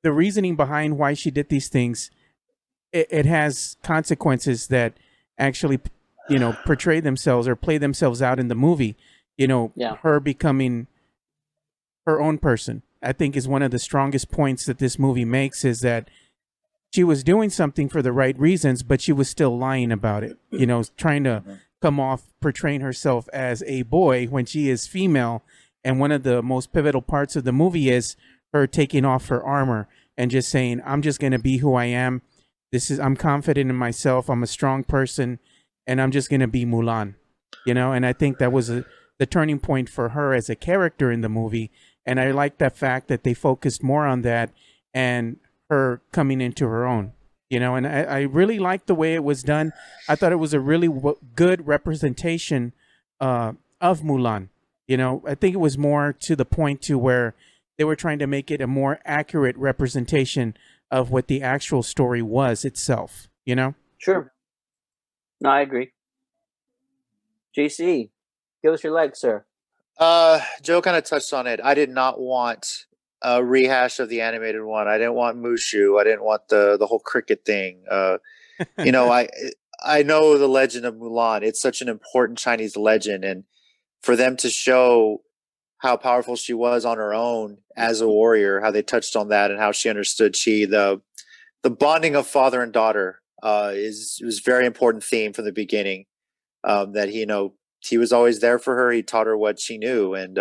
the reasoning behind why she did these things, it has consequences that actually, portray themselves or play themselves out in the movie. Her becoming her own person, I think, is one of the strongest points that this movie makes, is that she was doing something for the right reasons, but she was still lying about it, trying to come off portraying herself as a boy when she is female. And one of the most pivotal parts of the movie is her taking off her armor and just saying, "I'm just going to be who I am. I'm confident in myself. I'm a strong person, and I'm just going to be Mulan." And I think that was the turning point for her as a character in the movie. And I like that fact that they focused more on that and her coming into her own. And I really liked the way it was done. I thought it was a really good representation of Mulan. I think it was more to the point to where they were trying to make it a more accurate representation of what the actual story was itself. Sure. No, I agree. JC, give us your leg, sir. Joe kind of touched on it. I did not want a rehash of the animated one. I didn't want Mushu. I didn't want the whole cricket thing. I know the legend of Mulan. It's such an important Chinese legend, and for them to show how powerful she was on her own as a warrior, how they touched on that, and how she understood the bonding of father and daughter was a very important theme from the beginning. That he was always there for her. He taught her what she knew, and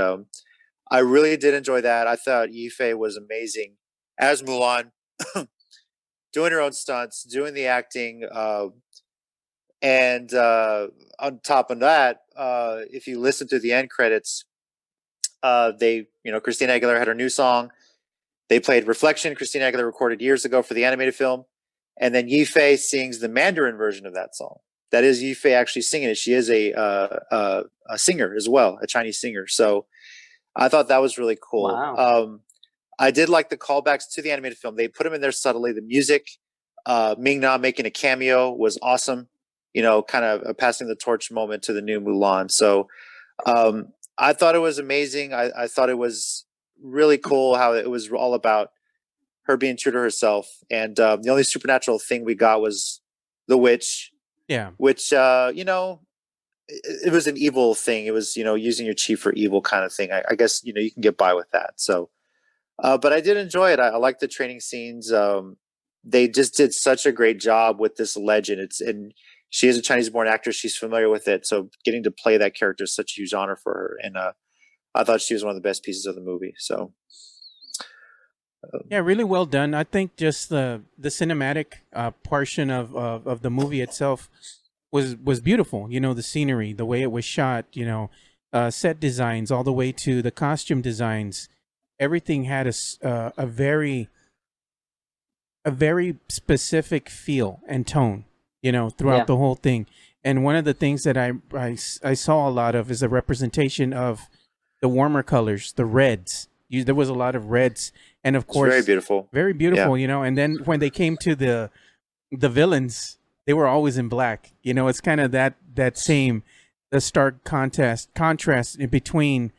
I really did enjoy that. I thought Yifei was amazing as Mulan, doing her own stunts, doing the acting, and on top of that, if you listen to the end credits, Christina Aguilera had her new song. They played "Reflection." Christina Aguilera recorded years ago for the animated film, and then Yifei sings the Mandarin version of that song. That is Yifei actually singing it. She is a singer as well, a Chinese singer. So I thought that was really cool. Wow. I did like the callbacks to the animated film. They put them in there subtly. The music, Ming Na making a cameo was awesome. Kind of a passing the torch moment to the new Mulan. So I thought it was amazing. I thought it was really cool how it was all about her being true to herself. And the only supernatural thing we got was the witch. Yeah. Which, it was an evil thing. It was, using your chi for evil kind of thing. I guess, you can get by with that. So, but I did enjoy it. I like the training scenes. They just did such a great job with this legend. And she is a Chinese born actress. She's familiar with it. So getting to play that character is such a huge honor for her. And I thought she was one of the best pieces of the movie. So. Yeah, really well done. I think just the cinematic portion of the movie itself was beautiful. The scenery, the way it was shot, set designs, all the way to the costume designs. Everything had a very specific feel and tone, throughout the whole thing. And one of the things that I saw a lot of is a representation of the warmer colors, the reds. There was a lot of reds, and of course, very beautiful. Yeah. And then when they came to the villains, they were always in black. It's kind of that same the stark contrast in between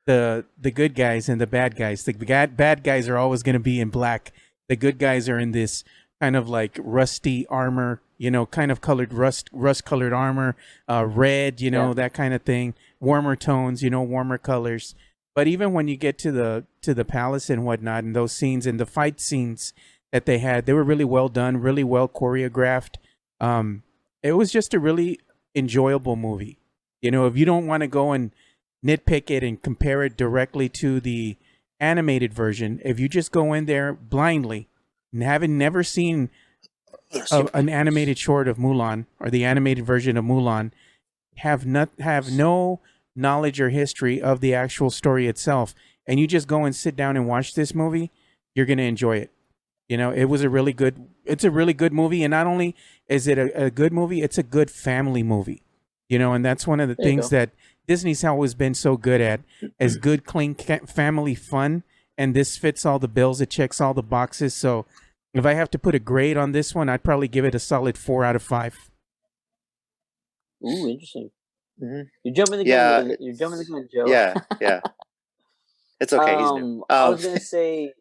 the good guys and the bad guys. The bad guys are always going to be in black. The good guys are in this kind of like rusty armor, kind of colored rust colored armor, red, that kind of thing. Warmer tones, warmer colors. But even when you get to the palace and whatnot, and those scenes and the fight scenes that they had, they were really well done, really well choreographed. It was just a really enjoyable movie. If you don't want to go and nitpick it and compare it directly to the animated version, if you just go in there blindly and having never seen an animated short of Mulan or the animated version of Mulan, have no knowledge or history of the actual story itself, and you just go and sit down and watch this movie, you're going to enjoy it. It's a really good movie. And not only is it a good movie, it's a good family movie, and that's one of the things that Disney's always been so good at, is good, clean family fun. And this fits all the bills. It checks all the boxes. So if I have to put a grade on this one, I'd probably give it a solid 4 out of 5. Ooh, interesting. Mm-hmm. You're jumping the gun. You're jumping the gun, Joe. Yeah. It's okay. I was gonna say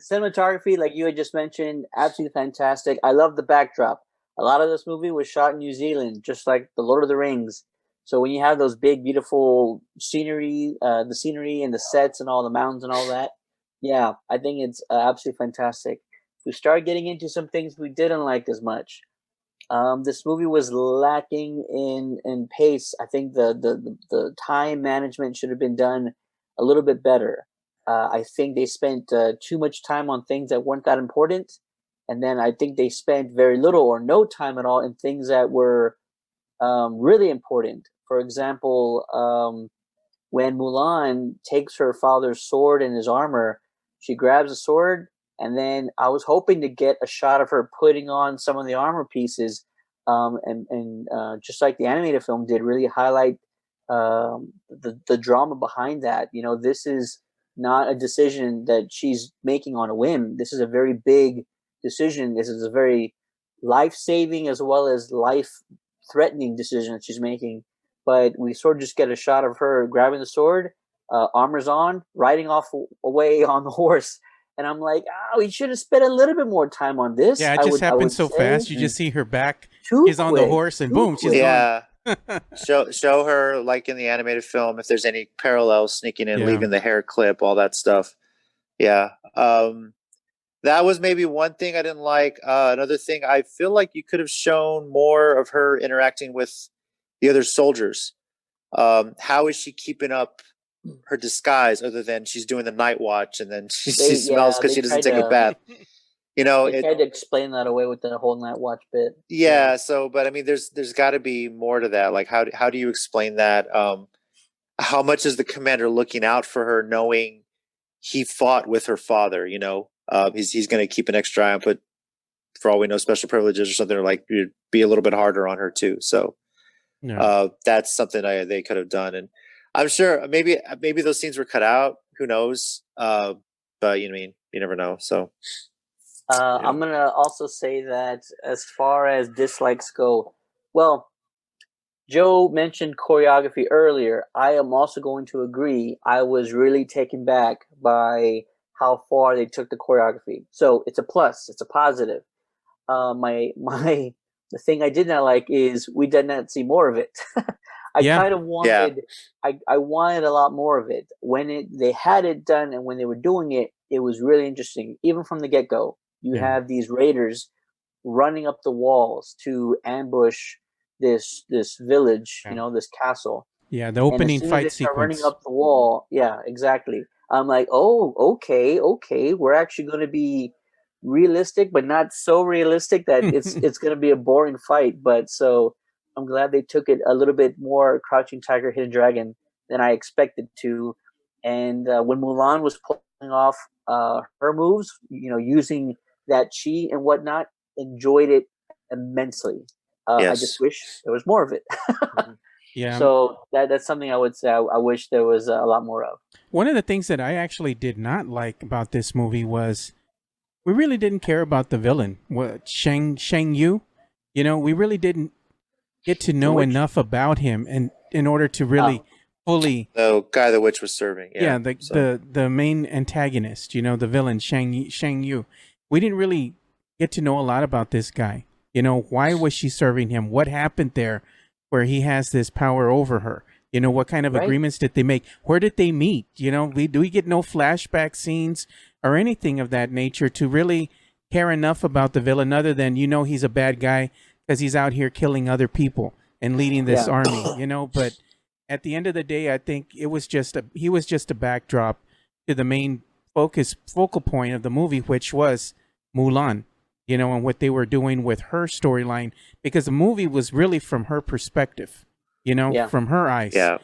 cinematography, like you had just mentioned, absolutely fantastic. I love the backdrop. A lot of this movie was shot in New Zealand, just like the Lord of the Rings. So when you have those big, beautiful scenery, the scenery and the sets and all the mountains and all that, yeah, I think it's absolutely fantastic. We started getting into some things we didn't like as much. This movie was lacking in pace. I think the time management should have been done a little bit better. I think they spent too much time on things that weren't that important, and then I think they spent very little or no time at all in things that were really important. For example, when Mulan takes her father's sword and his armor, she grabs the sword, and then I was hoping to get a shot of her putting on some of the armor pieces, and just like the animated film did, really highlight the drama behind that. You know, this is not a decision that she's making on a whim. This is a very big decision. This is a very life saving as well as life threatening decision that she's making, but we sort of just get a shot of her grabbing the sword, armor's on, riding off away on the horse. And I'm like, oh, we should have spent a little bit more time on this. Yeah, it just I happened would so say. fast. You just see her back. Too She's on the quick, horse, and too boom, she's quick. gone. Yeah. show her like in the animated film if there's any parallels sneaking in, Yeah. leaving the hair clip, all that stuff. Yeah. That was maybe one thing I didn't like. Another thing, I feel like you could have shown more of her interacting with the other soldiers. How is she keeping up her disguise other than she's doing the night watch and then she smells because she doesn't take a bath? You know, They tried to explain that away with the whole night watch bit. yeah. So, but I mean, there's got to be more to that. Like, how do you explain that? How much is the commander looking out for her, knowing he fought with her father? You know, he's going to keep an extra eye on, but for all we know, special privileges or something, or like be a little bit harder on her too. So, that's something they could have done, and I'm sure maybe those scenes were cut out. Who knows? But you know, I mean, you never know. So. I'm gonna also say that as far as dislikes go, well, Joe mentioned choreography earlier. I am also going to agree. I was really taken back by how far they took the choreography. So it's a plus. It's a positive. My the thing I did not like is we did not see more of it. I kind of wanted. I wanted a lot more of it. When they had it done and when they were doing it, it was really interesting. Even from the get go, you have these raiders running up the walls to ambush this village, this castle. Yeah, the opening fight sequence. Running up the wall. Yeah, exactly. I'm like, oh, okay. We're actually going to be realistic, but not so realistic that it's going to be a boring fight. But so I'm glad they took it a little bit more Crouching Tiger, Hidden Dragon than I expected to. And when Mulan was pulling off her moves, using that chi and whatnot, enjoyed it immensely. Yes. I just wish there was more of it. Yeah. So that's something I would say I wish there was a lot more of. One of the things that I actually did not like about this movie was we really didn't care about the villain, Shang Yu. We really didn't get to know enough about him, and in order to really fully the guy the witch was serving. Yeah, the main antagonist, the villain Shang Yu. We didn't really get to know a lot about this guy. Why was she serving him? What happened there where he has this power over her? What kind of agreements did they make? Where did they meet? Do we get no flashback scenes or anything of that nature to really care enough about the villain other than, he's a bad guy because he's out here killing other people and leading this army, But at the end of the day, I think he was just a backdrop to the main focal point of the movie, which was Mulan, and what they were doing with her storyline, because the movie was really from her perspective, from her eyes. Yeah.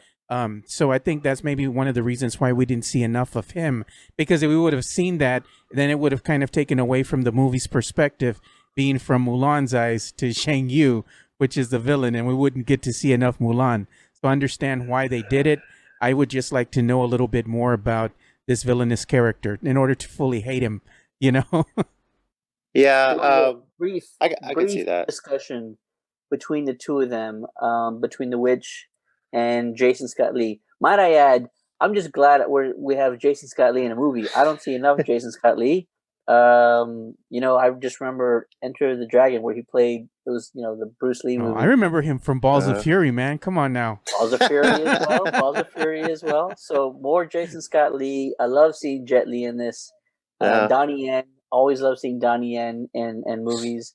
So I think that's maybe one of the reasons why we didn't see enough of him, because if we would have seen that, then it would have kind of taken away from the movie's perspective, being from Mulan's eyes to Shang Yu, which is the villain, and we wouldn't get to see enough Mulan. So I understand why they did it. I would just like to know a little bit more about this villainous character in order to fully hate him, Yeah, brief I can see that discussion between the two of them, between the witch and Jason Scott Lee. Might I add, I'm just glad we have Jason Scott Lee in a movie. I don't see enough Jason Scott Lee. I just remember Enter the Dragon, where he played. It was the Bruce Lee movie. I remember him from Balls of Fury, man. Come on now. Balls of Fury as well. Balls of Fury as well. So more Jason Scott Lee. I love seeing Jet Li in this. Donnie Yen. Always love seeing Donnie Yen in movies.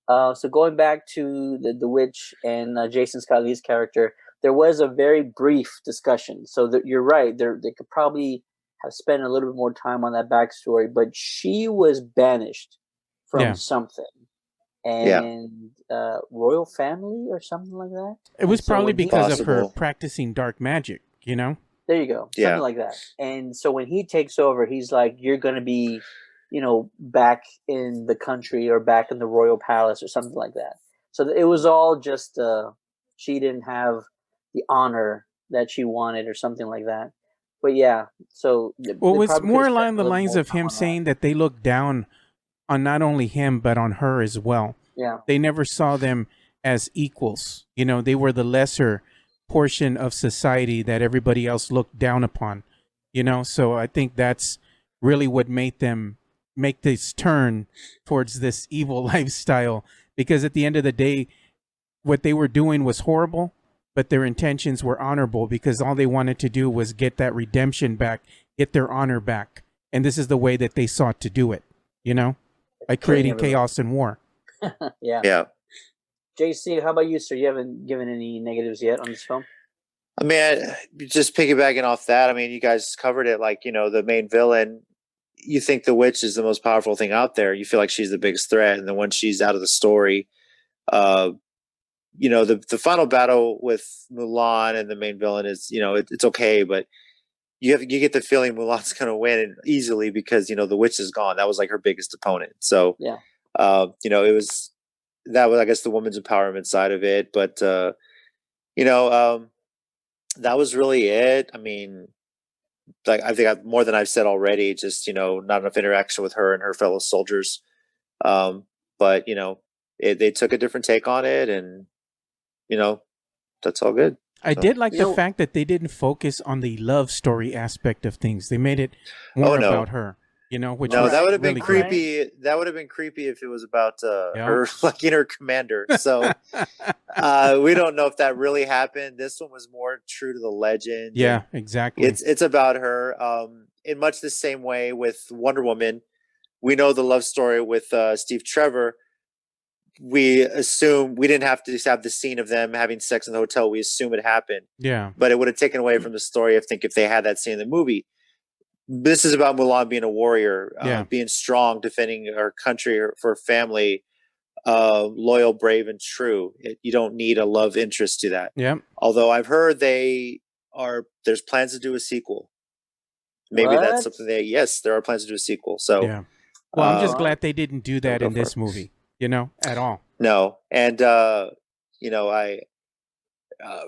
So going back to the witch and Jason Scott Lee's character, there was a very brief discussion. So that you're right, they could probably have spent a little bit more time on that backstory, but she was banished from something, and royal family or something like that. It was And so probably when he, because of her Possible. practicing dark magic, you know? there you go, Yeah. something like that. And so when he takes over, he's like, "You're going to be, back in the country or back in the royal palace or something like that." So it was all just she didn't have the honor that she wanted or something like that. But yeah, so Well, it they was probably could more have spent along a the little lines more of time him on that. saying that they looked down on not only him, but on her as well. Yeah, They never saw them as equals. You know, they were the lesser portion of society that everybody else looked down upon. You know, so I think that's really what made them make this turn towards this evil lifestyle. Because at the end of the day, what they were doing was horrible, but their intentions were honorable because all they wanted to do was get that redemption back, get their honor back. And this is the way that they sought to do it, you know, by creating everybody. chaos and war. Yeah. Yeah. JC, how about you, sir? You haven't given any negatives yet on this film? I mean, just piggybacking off that, I mean, you guys covered it. Like, the main villain, you think the witch is the most powerful thing out there. You feel like she's the biggest threat. And then when she's out of the story, the final battle with Mulan and the main villain is, it's okay, but you get the feeling Mulan's going to win easily because, the witch is gone. That was like her biggest opponent. So, Yeah. that was, I guess, the woman's empowerment side of it. But, that was really it. I mean, like, I think more than I've said already, just, not enough interaction with her and her fellow soldiers. But, they took a different take on it, and, that's all good. I did like the know- fact that they didn't focus on the love story aspect of things. They made it more no. about her, which No, was that would have been really good. creepy. That would have been creepy if it was about Yeah. her liking her commander. So we don't know if that really happened. This one was more true to the legend. Yeah, exactly. It's about her. In much the same way with Wonder Woman, we know the love story with Steve Trevor. We assume we didn't have to just have the scene of them having sex in the hotel. We assume it happened. Yeah. But it would have taken away from the story, I think, if they had that scene in the movie. This is about Mulan being a warrior, being strong, defending her country for her family, loyal, brave, and true. You don't need a love interest to that. Yeah. Although I've heard there's plans to do a sequel. Maybe that's something yes, there are plans to do a sequel. So yeah. Well, I'm just glad they didn't do that in this movie, at all. No. And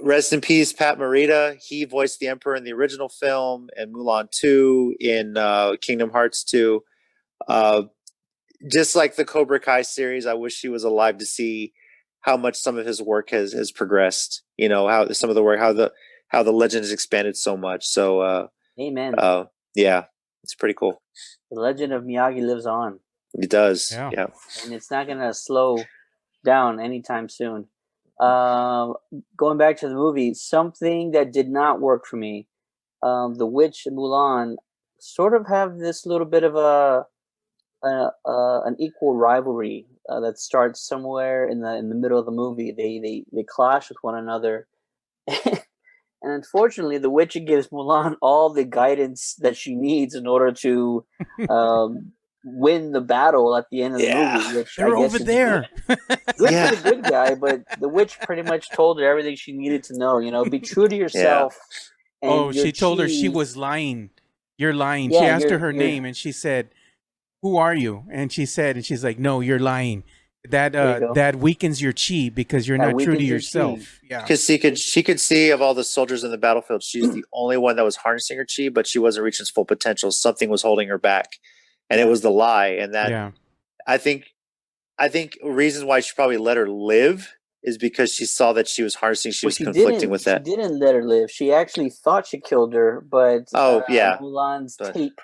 rest in peace, Pat Morita. He voiced the Emperor in the original film and Mulan 2 in Kingdom Hearts 2. Just like the Cobra Kai series, I wish he was alive to see how much some of his work has progressed. How some of the work, how the legend has expanded so much. So, amen. Yeah, it's pretty cool. The legend of Miyagi lives on. It does. Yeah. And it's not going to slow down anytime soon. Going back to the movie, something that did not work for me, the witch and Mulan sort of have this little bit of an equal rivalry that starts somewhere in the middle of the movie. They clash with one another, and unfortunately, the witch gives Mulan all the guidance that she needs in order to win the battle at the end of the movie. Which they're I guess over there. Good for the good guy, but the witch pretty much told her everything she needed to know. Be true to yourself. And she told her she was lying. You're lying. Yeah, she asked her name, and she said, "Who are you?" And she's like, "No, you're lying. That weakens your chi because you're not true to yourself." Yeah, because she could see of all the soldiers in the battlefield, she's the only one that was harnessing her chi, but she wasn't reaching its full potential. Something was holding her back, and it was the lie. And that I think reasons why she probably let her live is because she saw that she was harnessing. She was conflicting with that. She didn't let her live. She actually thought she killed her, but Mulan's tape,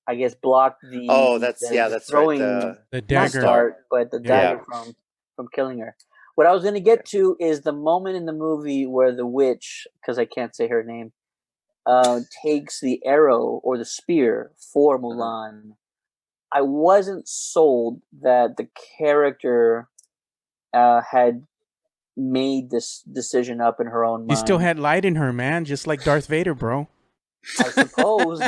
I guess, blocked the. That's throwing, right. The dagger, but the dagger from killing her. What I was going to get to is the moment in the movie where the witch, because I can't say her name, takes the arrow or the spear for Mulan. I wasn't sold that the character had made this decision up in her own mind. You still had light in her, man, just like Darth Vader, bro. I suppose.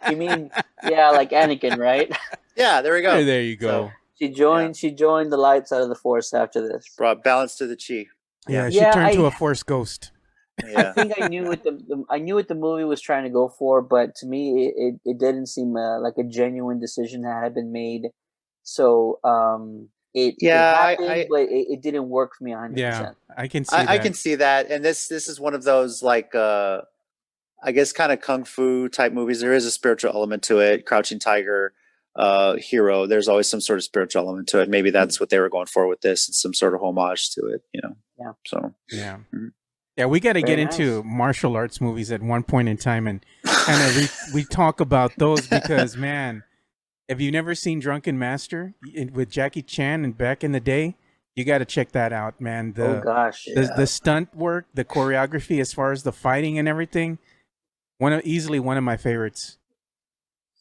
You mean, yeah, like Anakin, right? Yeah, there we go. There you go. So, she joined the light side of the Force after this. brought balance to the chi. Yeah, she turned to a Force ghost. I think I knew what the movie was trying to go for, but to me, it didn't seem like a genuine decision that had been made. So it happened, but it didn't work for me 100%. Yeah, I can see that. I can see that, and this is one of those like I guess kind of kung fu type movies. There is a spiritual element to it. Crouching Tiger, Hero. There's always some sort of spiritual element to it. Maybe that's what they were going for with this, and some sort of homage to it. Yeah. So yeah. Mm-hmm. Yeah, we got to get into martial arts movies at one point in time and kind of we talk about those because, man, if you've never seen Drunken Master with Jackie Chan and back in the day, you got to check that out, man. The stunt work, the choreography, as far as the fighting and everything, easily one of my favorites.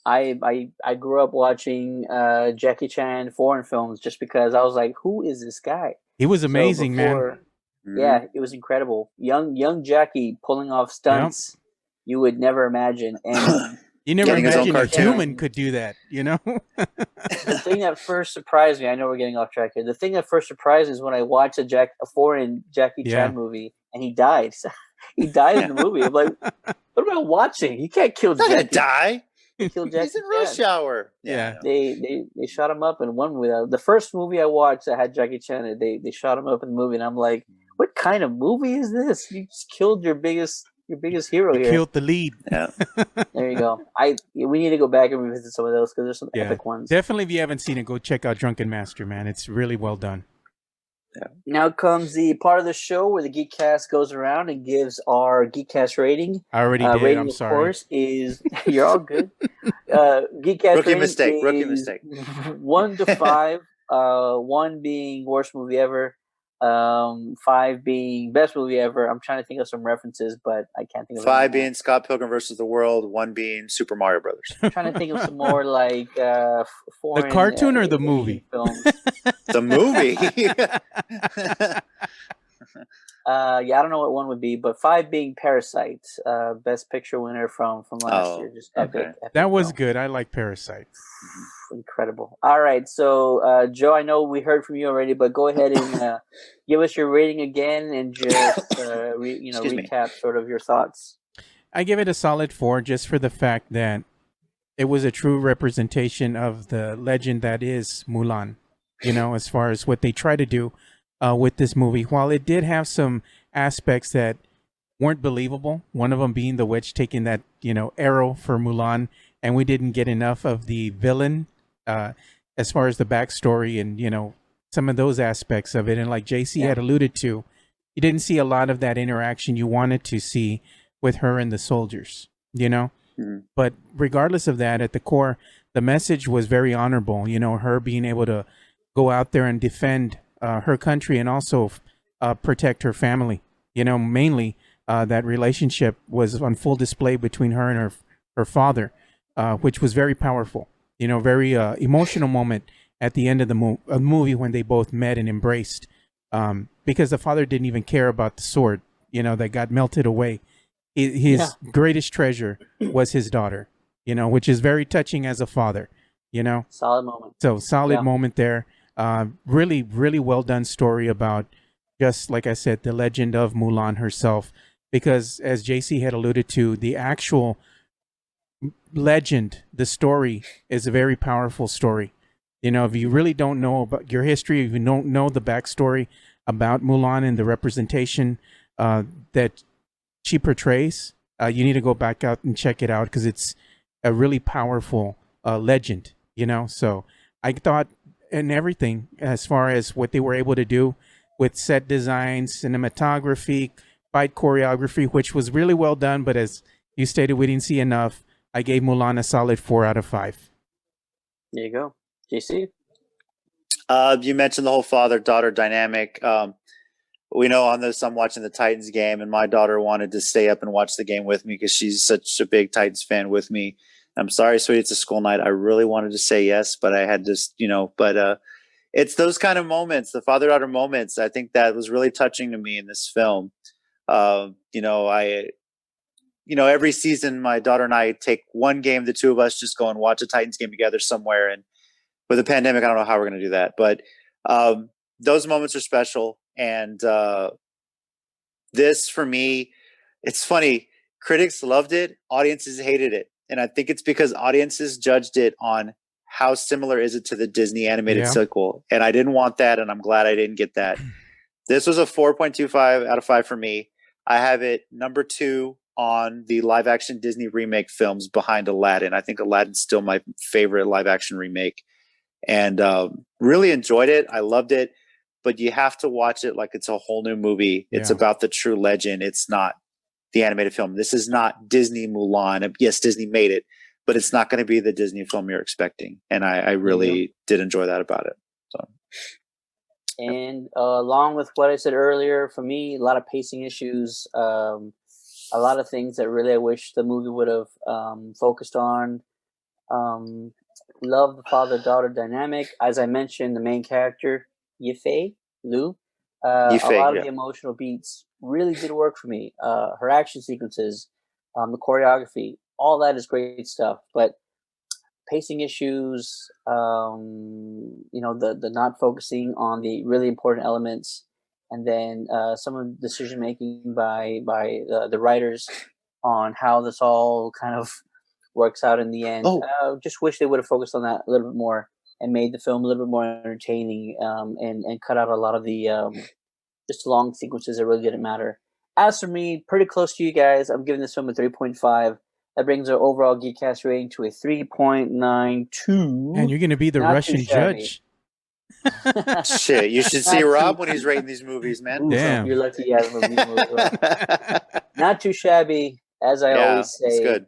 I grew up watching Jackie Chan foreign films just because I was like, who is this guy? He was amazing, man. Yeah, it was incredible. Young Jackie pulling off stunts you would never imagine, and you never imagined a human could do that. The thing that first surprised me, I know we're getting off track here. The thing that first surprised me is when I watched a foreign Jackie Chan movie, and he died. He died in the movie. I'm like, what am I watching? He can't kill Jackie. He's gonna die. He's in Rush Hour. Yeah. They shot him up in one movie. The first movie I watched that had Jackie Chan in it, they shot him up in the movie, and I'm like, what kind of movie is this? You just killed your biggest hero here. Killed the lead. Yeah. There you go. We need to go back and revisit some of those because there's some epic ones. Definitely, if you haven't seen it, go check out Drunken Master, man. It's really well done. Yeah. Now comes the part of the show where the Geekcast goes around and gives our Geekcast rating. I already did. Rating, I'm of sorry. Course, is you're all good. Geekcast rookie mistake. 1 to 5. 1 being worst movie ever. 5 being best movie ever. I'm trying to think of some references, but I can't think of 5 being Scott Pilgrim versus the World. 1 being Super Mario Brothers. I'm trying to think of some more like foreign, the cartoon or the movie films. The movie. I don't know what 1 would be, but 5 being Parasite, best picture winner from last year. Just epic that was film. good. I like Parasite. Incredible. All right, so Joe, I know we heard from you already, but go ahead and give us your rating again and just recap sort of your thoughts. I give it a solid 4 just for the fact that it was a true representation of the legend that is Mulan. As far as what they try to do with this movie, while it did have some aspects that weren't believable, one of them being the witch taking that arrow for Mulan, and we didn't get enough of the villain as far as the backstory and some of those aspects of it. And like JC had alluded to, you didn't see a lot of that interaction you wanted to see with her and the soldiers. But regardless of that, at the core, the message was very honorable. Her being able to go out there and defend her country and also protect her family. Mainly that relationship was on full display between her and her father, which was very powerful. Very emotional moment at the end of the movie when they both met and embraced, because the father didn't even care about the sword, that got melted away. His greatest treasure was his daughter, which is very touching as a father, Solid moment. So solid moment there. Really, really well done story about, just like I said, the legend of Mulan herself, because as JC had alluded to, the actual legend, the story is a very powerful story. If you really don't know about your history, if you don't know the backstory about Mulan and the representation that she portrays, you need to go back out and check it out because it's a really powerful legend, So I thought, and everything as far as what they were able to do with set designs, cinematography, fight choreography, which was really well done. But as you stated, we didn't see enough. I gave Mulan a solid 4 out of 5. There you go. JC? You mentioned the whole father-daughter dynamic. We know on this, I'm watching the Titans game, and my daughter wanted to stay up and watch the game with me because she's such a big Titans fan with me. I'm sorry, sweetie, it's a school night. I really wanted to say yes, but I had just, but it's those kind of moments, the father-daughter moments. I think that was really touching to me in this film. Every season, my daughter and I take one game, the two of us just go and watch a Titans game together somewhere. And with the pandemic, I don't know how we're going to do that, but those moments are special. And this, for me, it's funny. Critics loved it. Audiences hated it. And I think it's because audiences judged it on how similar is it to the Disney animated sequel. And I didn't want that, and I'm glad I didn't get that. This was a 4.25 out of 5 for me. I have it number 2 on the live action Disney remake films behind Aladdin. I think Aladdin's still my favorite live action remake. And really enjoyed it. I loved it. But you have to watch it like it's a whole new movie. It's about the true legend. It's not the animated film. This is not Disney Mulan. Yes, Disney made it, but it's not going to be the Disney film you're expecting. And I really did enjoy that about it. So. And along with what I said earlier, for me, a lot of pacing issues, a lot of things that really I wish the movie would have focused on. Love the father-daughter dynamic. As I mentioned, the main character, Yifei, Lu, a lot of the emotional beats really did work for me. Her action sequences, the choreography, all that is great stuff. But pacing issues, the not focusing on the really important elements, and then some of the decision making by the writers on how this all kind of works out in the end. Just wish they would have focused on that a little bit more and made the film a little bit more entertaining, and cut out a lot of the just long sequences that really didn't matter. As for me, pretty close to you guys. I'm giving this film a 3.5. That brings our overall Geekcast rating to a 3.92. And you're going to be the Russian judge. Shit, you should see Rob when he's rating these movies, man. Damn. You're lucky you have a Not too shabby, as I always say. It's good.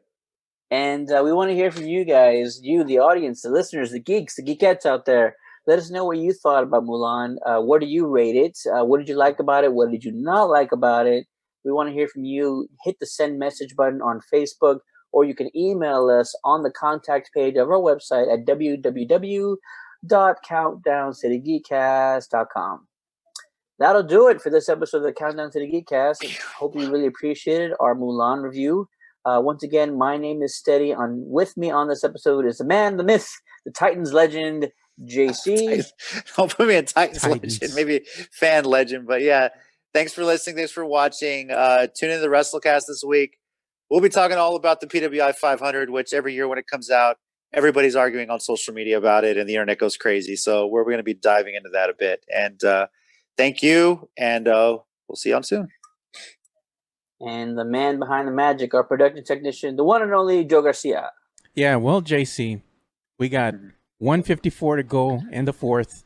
And we want to hear from you guys, you, the audience, the listeners, the geeks, the geekettes out there. Let us know what you thought about Mulan. What do you rate it? What did you like about it? What did you not like about it? We want to hear from you. Hit the send message button on Facebook, or you can email us on the contact page of our website at www.countdowncitygeekcast.com. That'll do it for this episode of the Countdown to the Geekcast. Hope you really appreciated our Mulan review. Once again, my name is Steady. With me on this episode is the man, the myth, the Titans legend, JC. Don't put me in Titans legend, maybe fan legend, but yeah. Thanks for listening. Thanks for watching. Tune in to the WrestleCast this week. We'll be talking all about the PWI 500, which every year when it comes out, everybody's arguing on social media about it, and the internet goes crazy. So we're going to be diving into that a bit. And thank you, and we'll see you on soon. And the man behind the magic, our production technician, the one and only Joe Garcia. Yeah, well, JC, we got 154 to go in the fourth.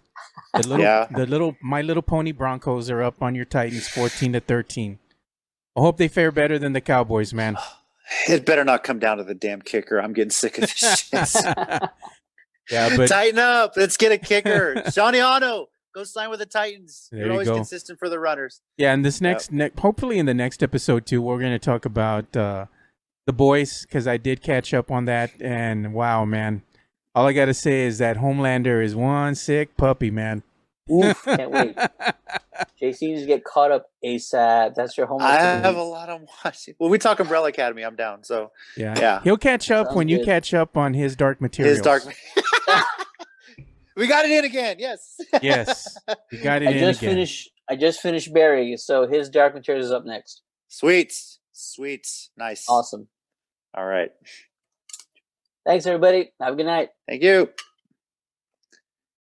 The little My Little Pony Broncos are up on your Titans 14-13. I hope they fare better than the Cowboys, man. It better not come down to the damn kicker. I'm getting sick of this shit. Yeah, but tighten up. Let's get a kicker. Johnny Otto, go sign with the Titans. You're always consistent for the runners. Yeah, and this hopefully in the next episode too, we're going to talk about The Boys, because I did catch up on that, and wow, man. All I got to say is that Homelander is one sick puppy, man. Oof, can't wait. JC needs to get caught up ASAP. That's your homework. I have a lot of watching. Well, we talk Umbrella Academy. I'm down. So yeah. He'll catch up when you catch up on his Dark Materials. We got it in again. Yes. Yes. We got it again. I just finished Barry, so his Dark Materials is up next. Sweet. Nice. Awesome. All right. Thanks, everybody. Have a good night. Thank you.